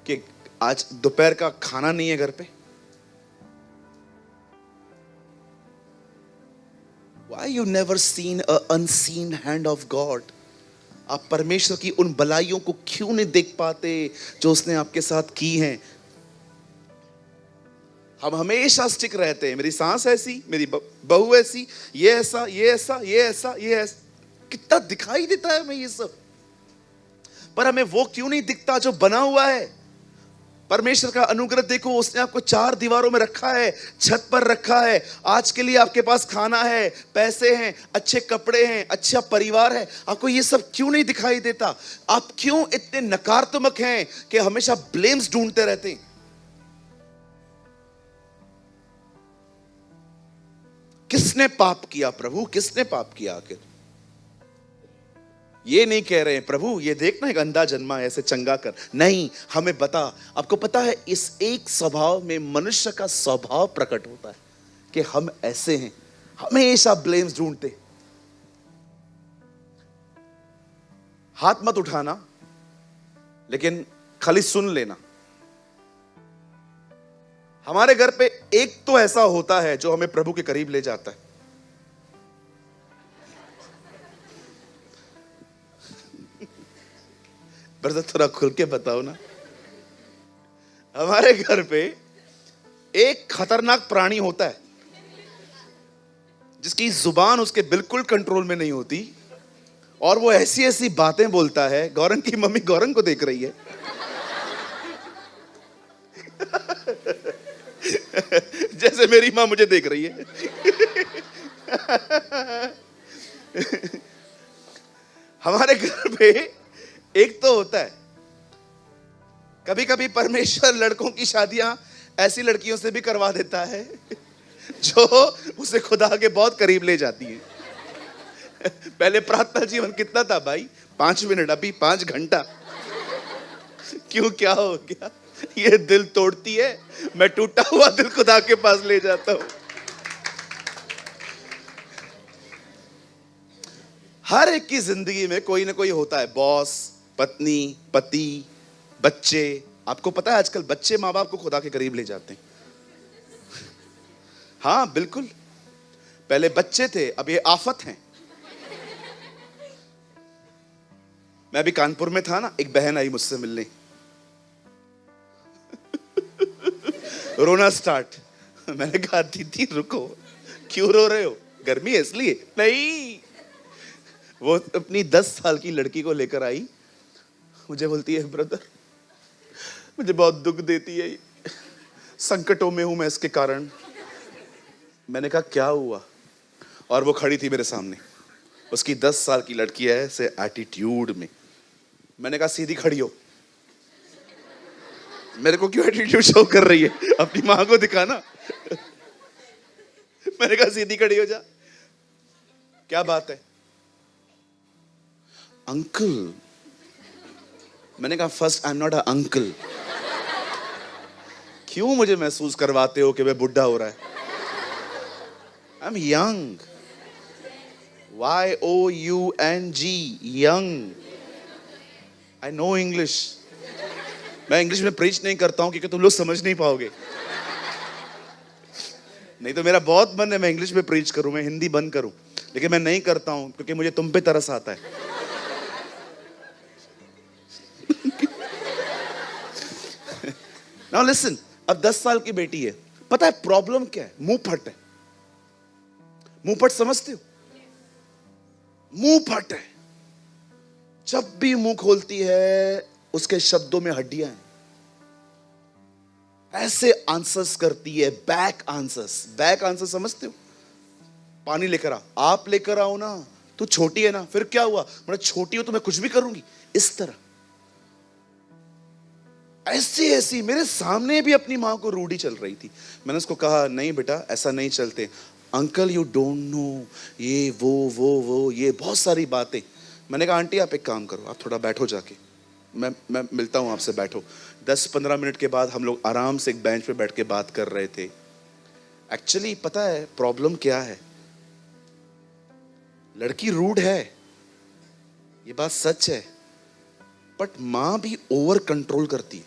कि आज दोपहर का खाना नहीं है घर पे? Why you never seen a unseen hand of God? आप परमेश्वर की उन भलाइयों को क्यों नहीं देख पाते जो उसने आपके साथ की हैं? हम हमेशा स्टिक रहते हैं, मेरी सास ऐसी, मेरी बहू ऐसी, ये ऐसा, ये ऐसा, ये ऐसा, ये ऐसा। कितना दिखाई देता है हमें ये सब, पर हमें वो क्यों नहीं दिखता जो बना हुआ है? परमेश्वर का अनुग्रह देखो, उसने आपको 4 दीवारों में रखा है, छत पर रखा है। आज के लिए आपके पास खाना है, पैसे हैं, अच्छे कपड़े हैं, अच्छा परिवार है। आपको ये सब क्यों नहीं दिखाई देता? आप क्यों इतने नकारात्मक हैं कि हमेशा ब्लेम्स ढूंढते रहते हैं? किसने पाप किया प्रभु, किसने पाप किया? आखिर ये नहीं कह रहे हैं प्रभु ये देखना एक अंधा जन्मा है ऐसे चंगा कर, नहीं, हमें बता। आपको पता है इस एक स्वभाव में मनुष्य का स्वभाव प्रकट होता है कि हम ऐसे हैं, हमेशा ब्लेम्स ढूंढते। हाथ मत उठाना, लेकिन खाली सुन लेना। हमारे घर पे एक तो ऐसा होता है जो हमें प्रभु के करीब ले जाता है। ब्रदर थोड़ा खुल के बताओ ना। हमारे घर पे एक खतरनाक प्राणी होता है जिसकी जुबान उसके बिल्कुल कंट्रोल में नहीं होती, और वो ऐसी ऐसी बातें बोलता है। गौरंग की मम्मी गौरंग को देख रही है जैसे मेरी मां मुझे देख रही है हमारे घर पे एक तो होता है, कभी कभी परमेश्वर लड़कों की शादियां ऐसी लड़कियों से भी करवा देता है जो उसे खुदा के बहुत करीब ले जाती है। पहले प्रार्थना जीवन कितना था भाई? 5 मिनट, अभी 5 घंटा। क्यों, क्या हो गया? ये दिल तोड़ती है, मैं टूटा हुआ दिल खुदा के पास ले जाता हूं। हर एक की जिंदगी में कोई ना कोई होता है, बॉस, पत्नी, पति, बच्चे। आपको पता है आजकल बच्चे माँ बाप को खुदा के करीब ले जाते हैं। हाँ बिल्कुल, पहले बच्चे थे, अब ये आफत हैं। मैं अभी कानपुर में था ना, एक बहन आई मुझसे मिलने, रोना स्टार्ट। मैंने कहा दीदी रुको, क्यों रो रहे हो? गर्मी है इसलिए? नहीं, वो अपनी 10 साल की लड़की को लेकर आई, मुझे बोलती है ब्रदर मुझे बहुत दुख देती है, संकटों में हूं मैं इसके कारण। मैंने कहा क्या हुआ? और वो खड़ी थी मेरे सामने, उसकी 10 साल की लड़की है, ऐसे एटीट्यूड में। मैंने कहा सीधी खड़ी हो। मेरे को क्यों एटीट्यूड शो कर रही है? अपनी मां को दिखाना। मैंने कहा सीधी खड़ी हो जा। क्या बात है? अंकल। मैंने कहा first I am not a uncle. क्यों मुझे महसूस करवाते हो कि मैं बुढ़ा हो रहा है? I am young. YOUNG, young. I know English. मैं इंग्लिश में प्रीच नहीं करता हूं क्योंकि तुम लोग समझ नहीं पाओगे। नहीं तो मेरा बहुत मन है मैं इंग्लिश में प्रीच करूं, मैं हिंदी बंद करूं, लेकिन मैं नहीं करता हूं क्योंकि मुझे तुम पे तरस आता है। नाउ लिसन, अब 10 साल की बेटी है, पता है प्रॉब्लम क्या है? मुंह फट है। मुंह फट समझते हो? मुंह फट है। जब भी मुंह खोलती है उसके शब्दों में हड्डियां हैं। ऐसे आंसर्स करती है, बैक आंसर्स। बैक आंसर समझते हो? पानी लेकर आ, आप लेकर आओ ना, तू छोटी है ना, फिर क्या हुआ? मैं छोटी हूं तो मैं कुछ भी करूंगी, इस तरह। ऐसी ऐसी मेरे सामने भी अपनी मां को रूढ़ी चल रही थी। मैंने उसको कहा नहीं बेटा ऐसा नहीं चलते। अंकल यू डोंट नो, ये वो ये बहुत सारी बातें। मैंने कहा आंटी आप एक काम करो, आप थोड़ा बैठो जाके, मैं मिलता हूं आपसे, बैठो। 10-15 मिनट के बाद हम लोग आराम से एक बेंच पे बैठ के बात कर रहे थे। एक्चुअली पता है प्रॉब्लम क्या है? लड़की रूड है, ये बात सच है, बट मां भी ओवर कंट्रोल करती है।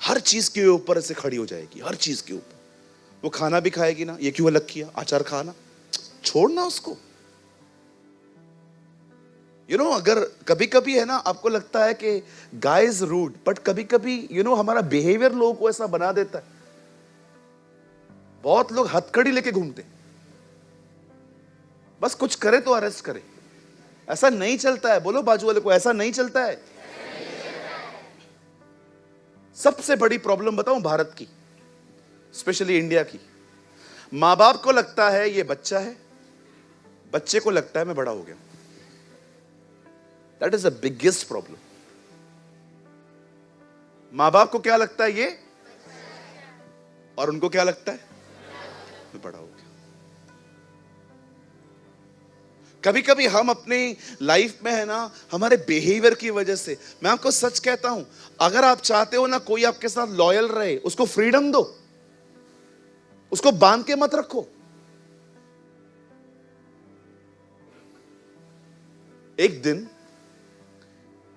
हर चीज के ऊपर ऐसे खड़ी हो जाएगी, हर चीज के ऊपर। वो खाना भी खाएगी ना, ये क्यों अलग किया, अचार खाना, छोड़ना उसको। अगर कभी कभी है ना, आपको लगता है कि गाय इज रूड, बट कभी कभी हमारा बिहेवियर लोगों को ऐसा बना देता है। बहुत लोग हथकड़ी लेके घूमते, बस कुछ करे तो अरेस्ट करे। ऐसा नहीं चलता है, बोलो बाजू वाले को, ऐसा नहीं चलता है। सबसे बड़ी प्रॉब्लम बताऊं भारत की, स्पेशली इंडिया की, मां बाप को लगता है ये बच्चा है, बच्चे को लगता है मैं बड़ा हो गया। That is the biggest problem. मां बाप को क्या लगता है ये, और उनको क्या लगता है मैं बड़ा हो गया। कभी कभी हम अपनी लाइफ में है ना, हमारे बिहेवियर की वजह से, मैं आपको सच कहता हूं, अगर आप चाहते हो ना कोई आपके साथ लॉयल रहे, उसको फ्रीडम दो, उसको बांध के मत रखो। एक दिन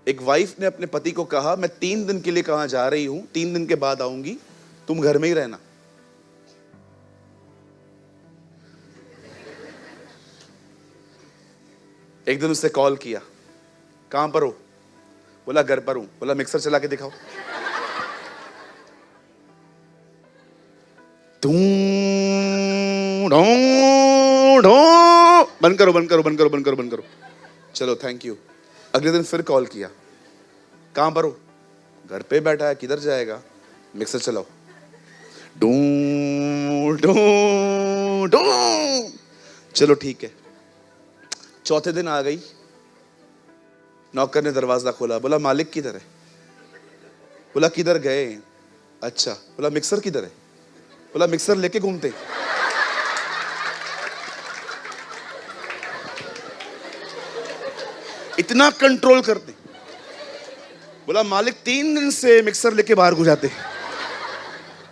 एक वाइफ ने अपने पति को कहा मैं 3 दिन के लिए कहां जा रही हूं, 3 दिन के बाद आऊंगी, तुम घर में ही रहना। एक दिन उससे कॉल किया, कहां पर हो? बोला घर पर हूं। बोला मिक्सर चला के दिखाओ। बंद करो बंद करो बंद करो बंद करो बंद करो। चलो थैंक यू। अगले दिन फिर कॉल किया, कहां पर हो? घर पे बैठा है, किधर जाएगा? मिक्सर चलाओ। Do do do. चलो ठीक है। चौथे दिन आ गई, नौकर ने दरवाजा खोला, बोला मालिक किधर है? बोला किधर गए? अच्छा। बोला मिक्सर किधर है? बोला मिक्सर लेके घूमते। इतना कंट्रोल करते। बोला मालिक 3 दिन से मिक्सर लेके बाहर को जाते।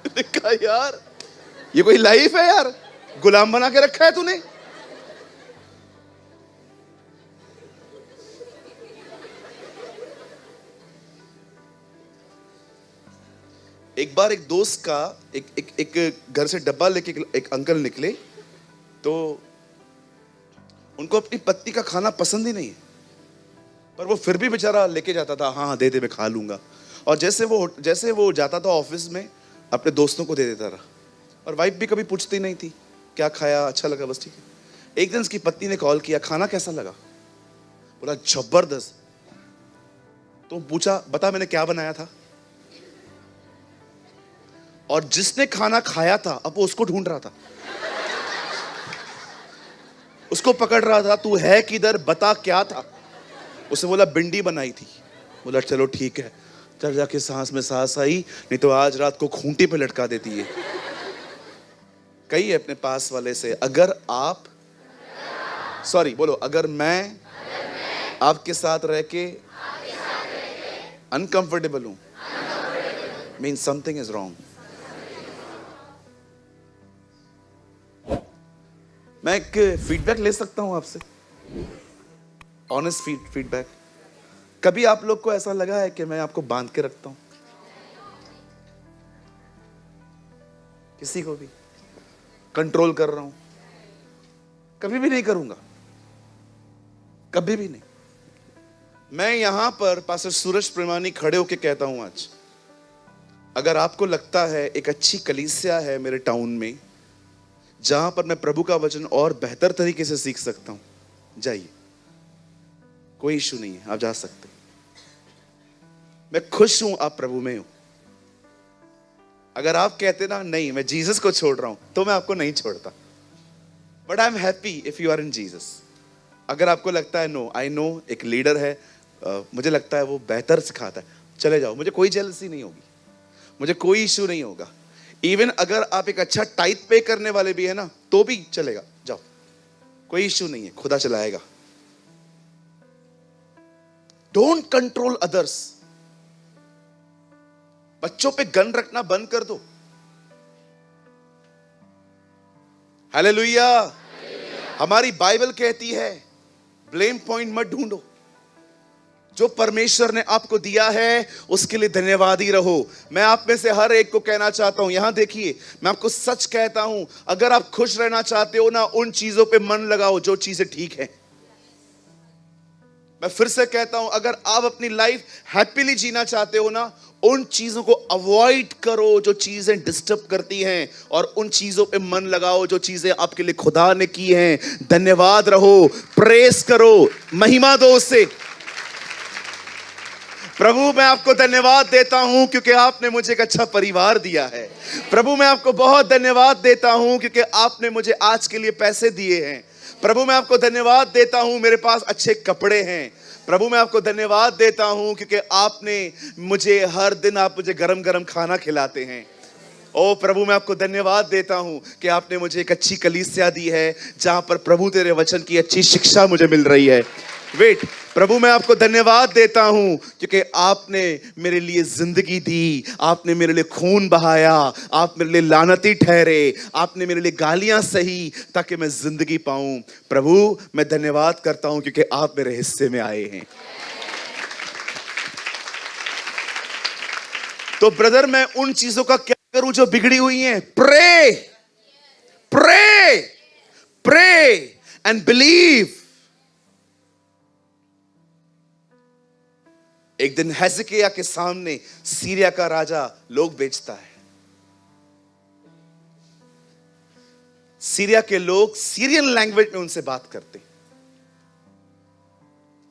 कहा यार ये कोई लाइफ है यार, गुलाम बना के रखा है तूने। एक बार एक दोस्त का एक घर से डब्बा लेके एक अंकल निकले, तो उनको अपनी पत्नी का खाना पसंद ही नहीं है, पर वो फिर भी बेचारा लेके जाता था। हाँ दे दे मैं खा लूंगा। और जैसे वो जाता था ऑफिस में, अपने दोस्तों को दे देता रहा। और वाइफ भी कभी पूछती नहीं थी क्या खाया, अच्छा लगा, बस ठीक है। एक दिन उसकी पत्नी ने कॉल किया, खाना कैसा लगा? बोला जबरदस्त। तो पूछा बता मैंने क्या बनाया था? और जिसने खाना खाया था अब वो उसको ढूंढ रहा था, उसको पकड़ रहा था, तू है किधर, बता क्या था। उसने बोला भिंडी बनाई थी। बोला चलो ठीक है। चल जाके सांस में सांस आई, नहीं तो आज रात को खूंटी पे लटका देती है। कही अपने पास वाले से, अगर मैं आपके साथ रह के अनकंफर्टेबल हूं, मीन समथिंग इज रॉन्ग। मैं एक फीडबैक ले सकता हूं आपसे, ऑनेस्ट फीडबैक। कभी आप लोग को ऐसा लगा है कि मैं आपको बांध के रखता हूं? किसी को भी कंट्रोल कर रहा हूं? कभी भी नहीं करूंगा, कभी भी नहीं। मैं यहां पर पास्टर सूरज प्रेमानी खड़े होके कहता हूं आज, अगर आपको लगता है एक अच्छी कलीसिया है मेरे टाउन में जहां पर मैं प्रभु का वचन और बेहतर तरीके से सीख सकता हूं, जाइए, कोई इशू नहीं है, आप जा सकते। मैं खुश हूं आप प्रभु में हो। अगर आप कहते ना नहीं मैं जीसस को छोड़ रहा हूं, तो मैं आपको नहीं छोड़ता, but I am happy if you are in Jesus. अगर आपको लगता है नो, आई नो एक लीडर है, मुझे लगता है वो बेहतर सिखाता है, चले जाओ, मुझे कोई जेलसी नहीं होगी, मुझे कोई इशू नहीं होगा। इवन अगर आप एक अच्छा टाइट पे करने वाले भी है ना, तो भी चलेगा, जाओ, कोई इशू नहीं है, खुदा चलाएगा। Don't control others. बच्चों पे गन रखना बंद कर दो। हालेलुया। हमारी बाइबल कहती है ब्लेम पॉइंट मत ढूंढो, जो परमेश्वर ने आपको दिया है उसके लिए धन्यवादी रहो। मैं आप में से हर एक को कहना चाहता हूं, यहां देखिए, मैं आपको सच कहता हूं, अगर आप खुश रहना चाहते हो ना, उन चीजों पे मन लगाओ जो चीजें ठीक है। मैं फिर से कहता हूं, अगर आप अपनी लाइफ हैप्पीली जीना चाहते हो ना, उन चीजों को अवॉइड करो जो चीजें डिस्टर्ब करती हैं, और उन चीजों पे मन लगाओ जो चीजें आपके लिए खुदा ने की हैं। धन्यवाद रहो, प्रेस करो, महिमा दो उससे। प्रभु मैं आपको धन्यवाद देता हूं क्योंकि आपने मुझे एक अच्छा परिवार दिया है। प्रभु मैं आपको बहुत धन्यवाद देता हूं क्योंकि आपने मुझे आज के लिए पैसे दिए हैं। प्रभु मैं आपको धन्यवाद देता हूं मेरे पास अच्छे कपड़े हैं। प्रभु मैं आपको धन्यवाद देता हूं क्योंकि आपने मुझे हर दिन आप मुझे गरम गरम खाना खिलाते हैं। ओ प्रभु मैं आपको धन्यवाद देता हूं कि आपने मुझे एक अच्छी कलीसिया दी है जहां पर प्रभु तेरे वचन की अच्छी शिक्षा मुझे मिल रही है। वेट, प्रभु मैं आपको धन्यवाद देता हूं क्योंकि आपने मेरे लिए जिंदगी दी, आपने मेरे लिए खून बहाया, आप मेरे लिए लानती ठहरे, आपने मेरे लिए गालियां सही ताकि मैं जिंदगी पाऊं। प्रभु मैं धन्यवाद करता हूं क्योंकि आप मेरे हिस्से में आए हैं। तो ब्रदर मैं उन चीजों का क्या करूं जो बिगड़ी हुई हैं? Pray, pray, pray and believe. एक दिन हेzeकिया के सामने सीरिया का राजा लोग बेचता है। सीरिया के लोग सीरियन लैंग्वेज में उनसे बात करते हैं,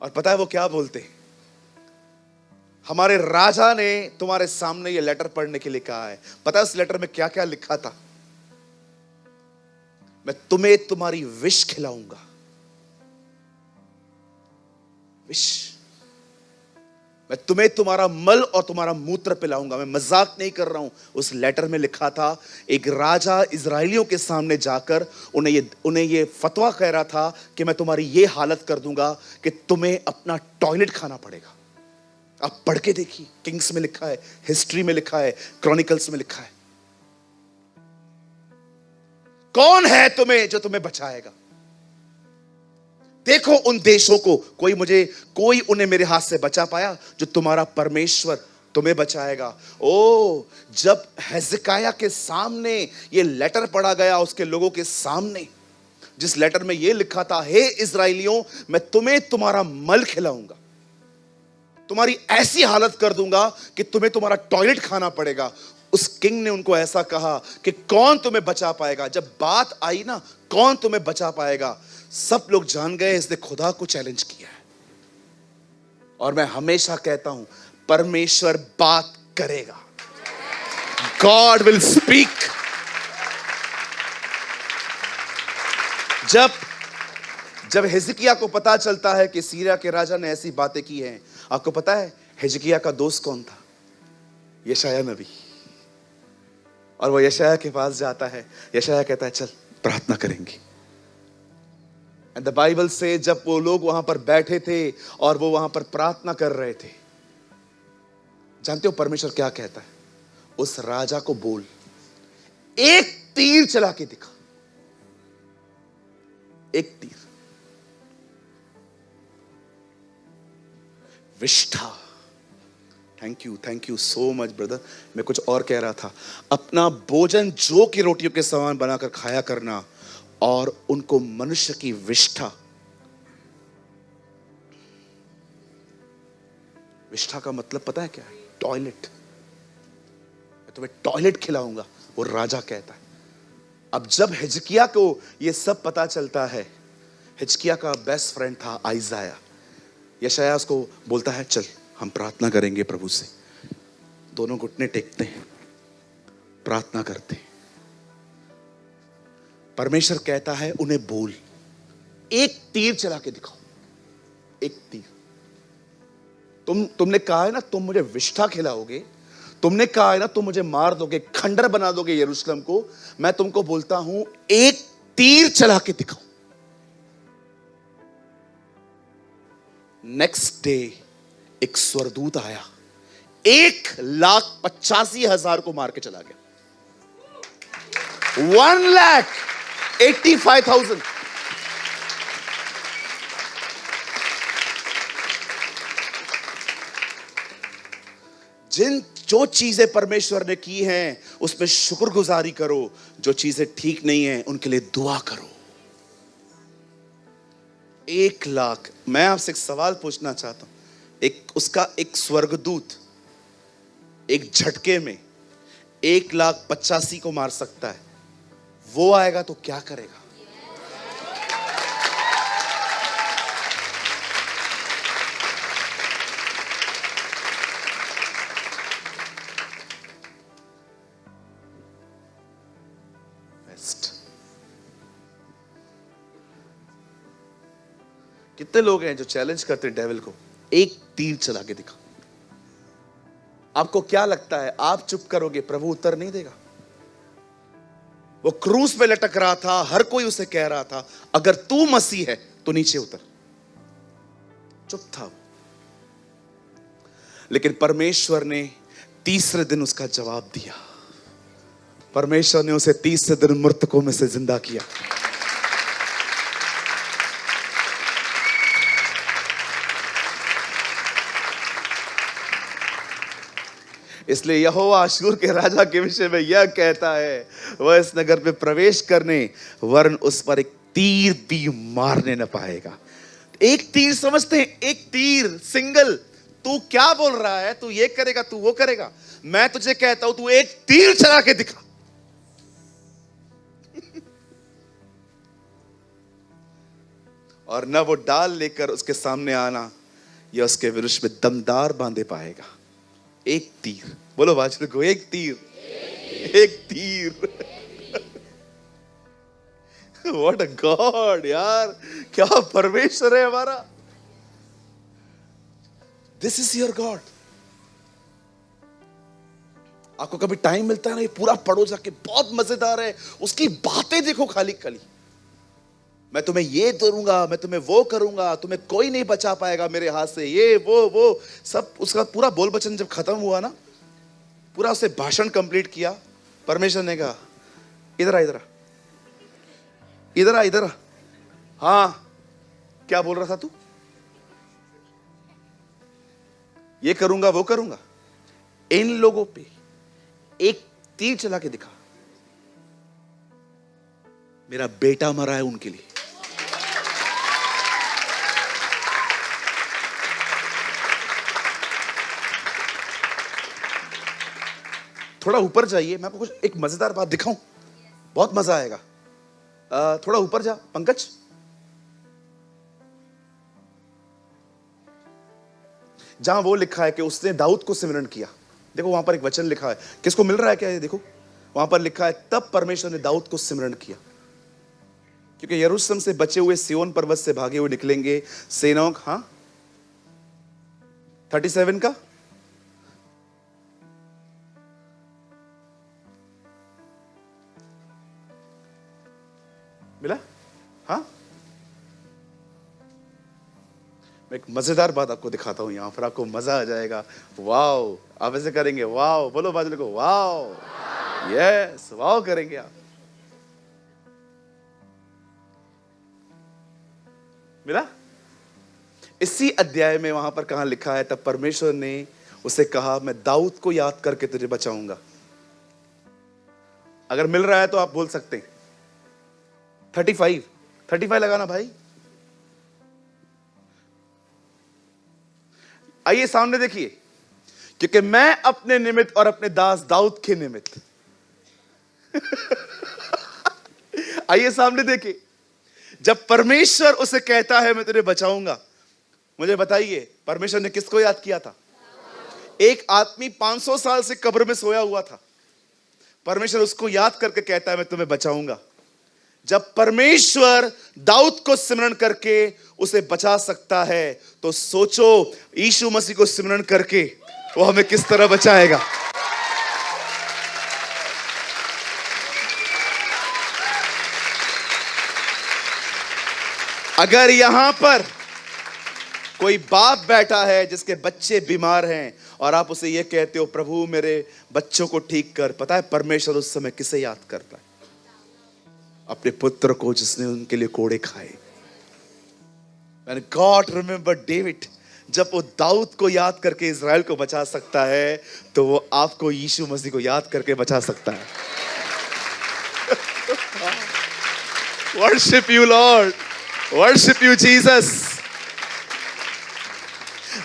और पता है वो क्या बोलते हैं? हमारे राजा ने तुम्हारे सामने ये लेटर पढ़ने के लिए कहा है। पता है उस लेटर में क्या क्या लिखा था? मैं तुम्हें तुम्हारी विष खिलाऊंगा। विष, मैं तुम्हें तुम्हारा मल और तुम्हारा मूत्र पिलाऊंगा। मैं मजाक नहीं कर रहा हूं। उस लेटर में लिखा था, एक राजा इजराइलियों के सामने जाकर उन्हें ये फतवा कह रहा था कि मैं तुम्हारी ये हालत कर दूंगा कि तुम्हें अपना टॉयलेट खाना पड़ेगा। आप पढ़ के देखिए, किंग्स में लिखा है, हिस्ट्री में लिखा है, क्रॉनिकल्स में लिखा है। कौन है तुम्हें जो तुम्हें बचाएगा? देखो उन देशों को, कोई उन्हें मेरे हाथ से बचा पाया? जो तुम्हारा परमेश्वर तुम्हें बचाएगा। ओ, जब हेzekiah के सामने ये लेटर पढ़ा गया, उसके लोगों के सामने, जिस लेटर में ये लिखा था, हे इजराइलियों, मैं तुम्हें तुम्हारा मल खिलाऊंगा, तुम्हारी ऐसी हालत कर दूंगा कि तुम्हें तुम्हारा टॉयलेट खाना पड़ेगा। उस किंग ने उनको ऐसा कहा कि कौन तुम्हें बचा पाएगा? जब बात आई ना, कौन तुम्हें बचा पाएगा, सब लोग जान गए इसने खुदा को चैलेंज किया है। और मैं हमेशा कहता हूं, परमेश्वर बात करेगा। God will speak. जब हिजकिय्याह को पता चलता है कि सीरिया के राजा ने ऐसी बातें की हैं, आपको पता है हिजकिय्याह का दोस्त कौन था? यशायाह नबी। और वो यशायाह के पास जाता है। यशायाह कहता है चल प्रार्थना करेंगे। एंड द बाइबल से जब वो लोग वहां पर बैठे थे और वो वहां पर प्रार्थना कर रहे थे, जानते हो परमेश्वर क्या कहता है? उस राजा को बोल, एक तीर चला के दिखा। एक तीर। विष्ठा। Thank you so much brother. मैं कुछ और कह रहा था। अपना भोजन जौ की रोटियों के समान बनाकर खाया करना और उनको मनुष्य की विष्ठा। विष्ठा का मतलब पता है क्या है? टॉयलेट। मैं तुम्हें टॉयलेट खिलाऊंगा, वो राजा कहता है। अब जब हिजकिय्याह को ये सब पता चलता है, हिजकिय्याह का बेस्ट फ्रेंड था आइजाया। यशायाह उसको बोलता है चल हम प्रार्थना करेंगे प्रभु से। दोनों घुटने टेकते हैं, प्रार्थना करते हैं। परमेश्वर कहता है उन्हें बोल, एक तीर चला के दिखाओ। एक तीर। तुमने कहा है ना तुम मुझे विष्ठा खिलाओगे, तुमने कहा है ना तुम मुझे मार दोगे, खंडर बना दोगे यरूशलेम को। मैं तुमको बोलता हूं एक तीर चला के दिखाओ। नेक्स्ट डे एक स्वर्गदूत आया, 1,85,000 को मार के चला गया। 1,85,000। जो चीजें परमेश्वर ने की हैं उसमें शुक्रगुजारी करो, जो चीजें ठीक नहीं हैं उनके लिए दुआ करो। 1,00,000। मैं आपसे एक सवाल पूछना चाहता हूं। एक स्वर्गदूत एक झटके में 1,85,000 को मार सकता है। वो आएगा तो क्या करेगा? कितने लोग हैं जो चैलेंज करते हैं डेविल को, एक तीर चला के दिखा। आपको क्या लगता है आप चुप करोगे, प्रभु उत्तर नहीं देगा? वो क्रूस पे लटक रहा था, हर कोई उसे कह रहा था अगर तू मसीह है तो नीचे उतर। चुप था वो। लेकिन परमेश्वर ने तीसरे दिन उसका जवाब दिया। परमेश्वर ने उसे तीसरे दिन मृतकों में से जिंदा किया। इसलिए यहोवा अश्शूर के राजा के विषय में यह कहता है, वह इस नगर में प्रवेश करने वरन उस पर एक तीर भी मारने न पाएगा। एक तीर समझते हैं? एक तीर सिंगल। तू क्या बोल रहा है? तू ये करेगा, तू वो करेगा। मैं तुझे कहता हूं तू एक तीर चला के दिखा। और न वो डाल लेकर उसके सामने आना या उसके विरुद्ध में दमदार बांधे पाएगा। एक तीर। बोलो बाजू को, एक तीर। एक तीर। व्हाट अ गॉड यार, क्या परमेश्वर है हमारा। This is your God. आपको कभी टाइम मिलता है ना, ये पूरा पढ़ो जाके, बहुत मजेदार है। उसकी बातें देखो खाली खाली, मैं तुम्हें ये करूंगा, मैं तुम्हें वो करूंगा, तुम्हें कोई नहीं बचा पाएगा मेरे हाथ से, ये वो सब। उसका पूरा बोल वचन जब खत्म हुआ ना, पूरा उसे भाषण कंप्लीट किया, परमेश्वर ने कहा इधर आ, इधर आ, इधर आ, इधर आ। हाँ, क्या बोल रहा था तू? ये करूंगा वो करूंगा। इन लोगों पे एक तीर चला के दिखा, मेरा बेटा मरा है उनके लिए। थोड़ा ऊपर जाइए, मैं आपको कुछ एक मजेदार बात दिखाऊं, बहुत मजा आएगा। थोड़ा ऊपर जा पंकज। जहां वो लिखा है कि उसने दाऊद को सिमरन किया, देखो वहां पर एक वचन लिखा है, किसको मिल रहा है क्या ये? देखो वहां पर लिखा है, तब परमेश्वर ने दाऊद को सिमरन किया, क्योंकि यरूशलेम से बचे हुए सिय्योन पर्वत से भागे हुए निकलेंगे सेनाओं। हाँ 37 का मिला? हाँ, मैं एक मजेदार बात आपको दिखाता हूं, यहां पर आपको मजा आ जाएगा। वाओ, आप ऐसे करेंगे, वाओ बोलो बाजू को, वाओ, यस, वाओ करेंगे आप। मिला? इसी अध्याय में वहां पर कहां लिखा है, तब परमेश्वर ने उसे कहा, मैं दाऊद को याद करके तुझे बचाऊंगा। अगर मिल रहा है तो आप बोल सकते हैं 35 लगाना भाई। आइए सामने देखिए, क्योंकि मैं अपने निमित्त और अपने दास दाऊद के निमित्त आइए सामने देखिए, जब परमेश्वर उसे कहता है मैं तुझे बचाऊंगा, मुझे बताइए परमेश्वर ने किसको याद किया था? एक आदमी 500 साल से कब्र में सोया हुआ था, परमेश्वर उसको याद करके कहता है मैं तुम्हें बचाऊंगा। जब परमेश्वर दाऊद को सिमरन करके उसे बचा सकता है, तो सोचो यीशु मसीह को सिमरन करके वो हमें किस तरह बचाएगा। अगर यहां पर कोई बाप बैठा है जिसके बच्चे बीमार हैं और आप उसे यह कहते हो प्रभु मेरे बच्चों को ठीक कर, पता है परमेश्वर उस समय किसे याद करता है? अपने पुत्र को जिसने उनके लिए कोड़े खाए। And God remember David, जब वो दाऊद को याद करके इज़राइल को बचा सकता है, तो वो आपको यीशु मसीह को याद करके बचा सकता है। Worship you Lord, worship you Jesus।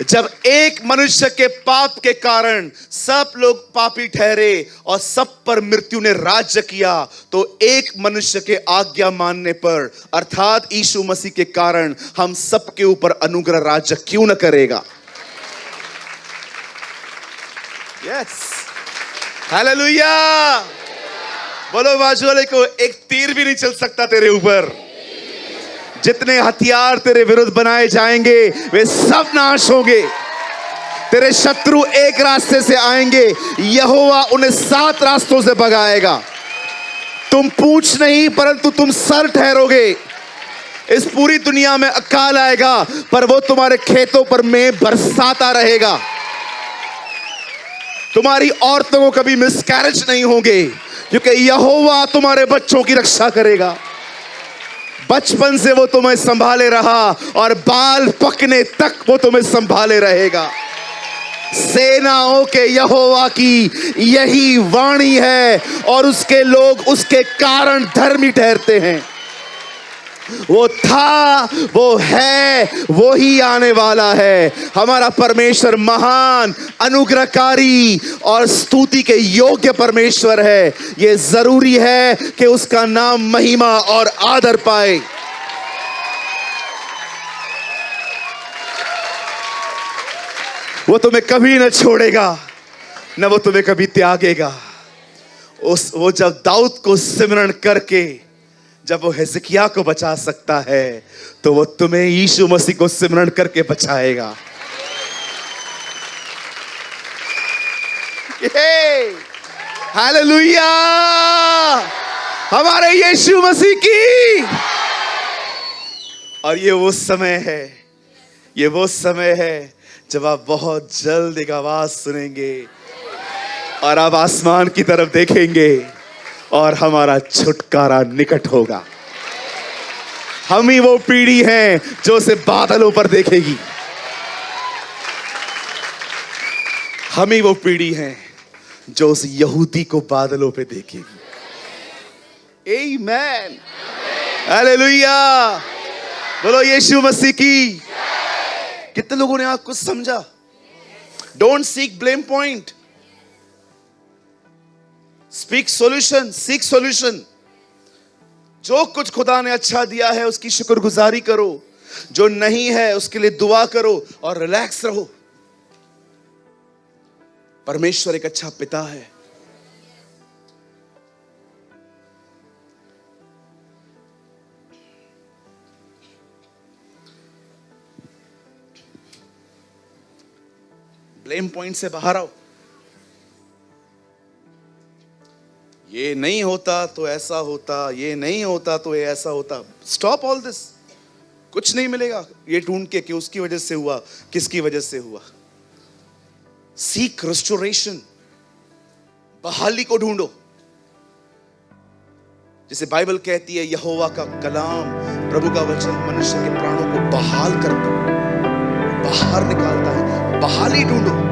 जब एक मनुष्य के पाप के कारण सब लोग पापी ठहरे और सब पर मृत्यु ने राज्य किया, तो एक मनुष्य के आज्ञा मानने पर अर्थात यीशु मसीह के कारण हम सब के ऊपर अनुग्रह राज्य क्यों न करेगा? Yes, hallelujah. बोलो बाजू वाले को, एक तीर भी नहीं चल सकता तेरे ऊपर। जितने हथियार तेरे विरुद्ध बनाए जाएंगे वे सब नाश होंगे। तेरे शत्रु एक रास्ते से आएंगे, यहोवा उन्हें 7 रास्तों से भगाएगा। तुम पूंछ नहीं परंतु तुम सर ठहरोगे। इस पूरी दुनिया में अकाल आएगा पर वो तुम्हारे खेतों पर में बरसाता रहेगा। तुम्हारी औरतों को कभी मिसकैरेज नहीं होंगे, क्योंकि यहोवा तुम्हारे बच्चों की रक्षा करेगा। बचपन से वो तुम्हें संभाले रहा और बाल पकने तक वो तुम्हें संभाले रहेगा। सेनाओं के यहोवा की यही वाणी है और उसके लोग उसके कारण धर्मी ठहरते हैं। वो था, वो है, वो ही आने वाला है। हमारा परमेश्वर महान, अनुग्रहकारी और स्तुति के योग्य परमेश्वर है। ये जरूरी है कि उसका नाम महिमा और आदर पाए। वो तुम्हें कभी न छोड़ेगा, न वो तुम्हें कभी त्यागेगा। वो जब दाऊद को सिमरन करके जब वो हिजकिय्याह को बचा सकता है, तो वो तुम्हें यीशु मसीह को सिमरन करके बचाएगा। हालेलुया, हमारे यीशु मसीह की। और ये वो समय है, ये वो समय है जब आप बहुत जल्द एक आवाज सुनेंगे और आप आसमान की तरफ देखेंगे और हमारा छुटकारा निकट होगा। हम ही वो पीढ़ी हैं जो उसे बादलों पर देखेगी। हम ही वो पीढ़ी हैं जो उस यहूदी को बादलों पे देखेगी। आमीन, हालेलुया, बोलो यीशु मसीह की। कितने लोगों ने आज कुछ समझा? Don't seek blame point, speak solution, seek solution. जो कुछ खुदा ने अच्छा दिया है उसकी शुक्रगुजारी करो, जो नहीं है उसके लिए दुआ करो और रिलैक्स रहो। परमेश्वर एक अच्छा पिता है। ब्लेम पॉइंट से बाहर आओ। ये नहीं होता तो ऐसा होता, ये नहीं होता तो ये ऐसा होता। Stop all this. कुछ नहीं मिलेगा ये ढूंढ के कि उसकी वजह से हुआ, किसकी वजह से हुआ। सीक रेस्टोरेशन, बहाली को ढूंढो। जिसे बाइबल कहती है, यहोवा का कलाम, प्रभु का वचन मनुष्य के प्राणों को बहाल करता है, बाहर निकालता है। बहाली ढूंढो।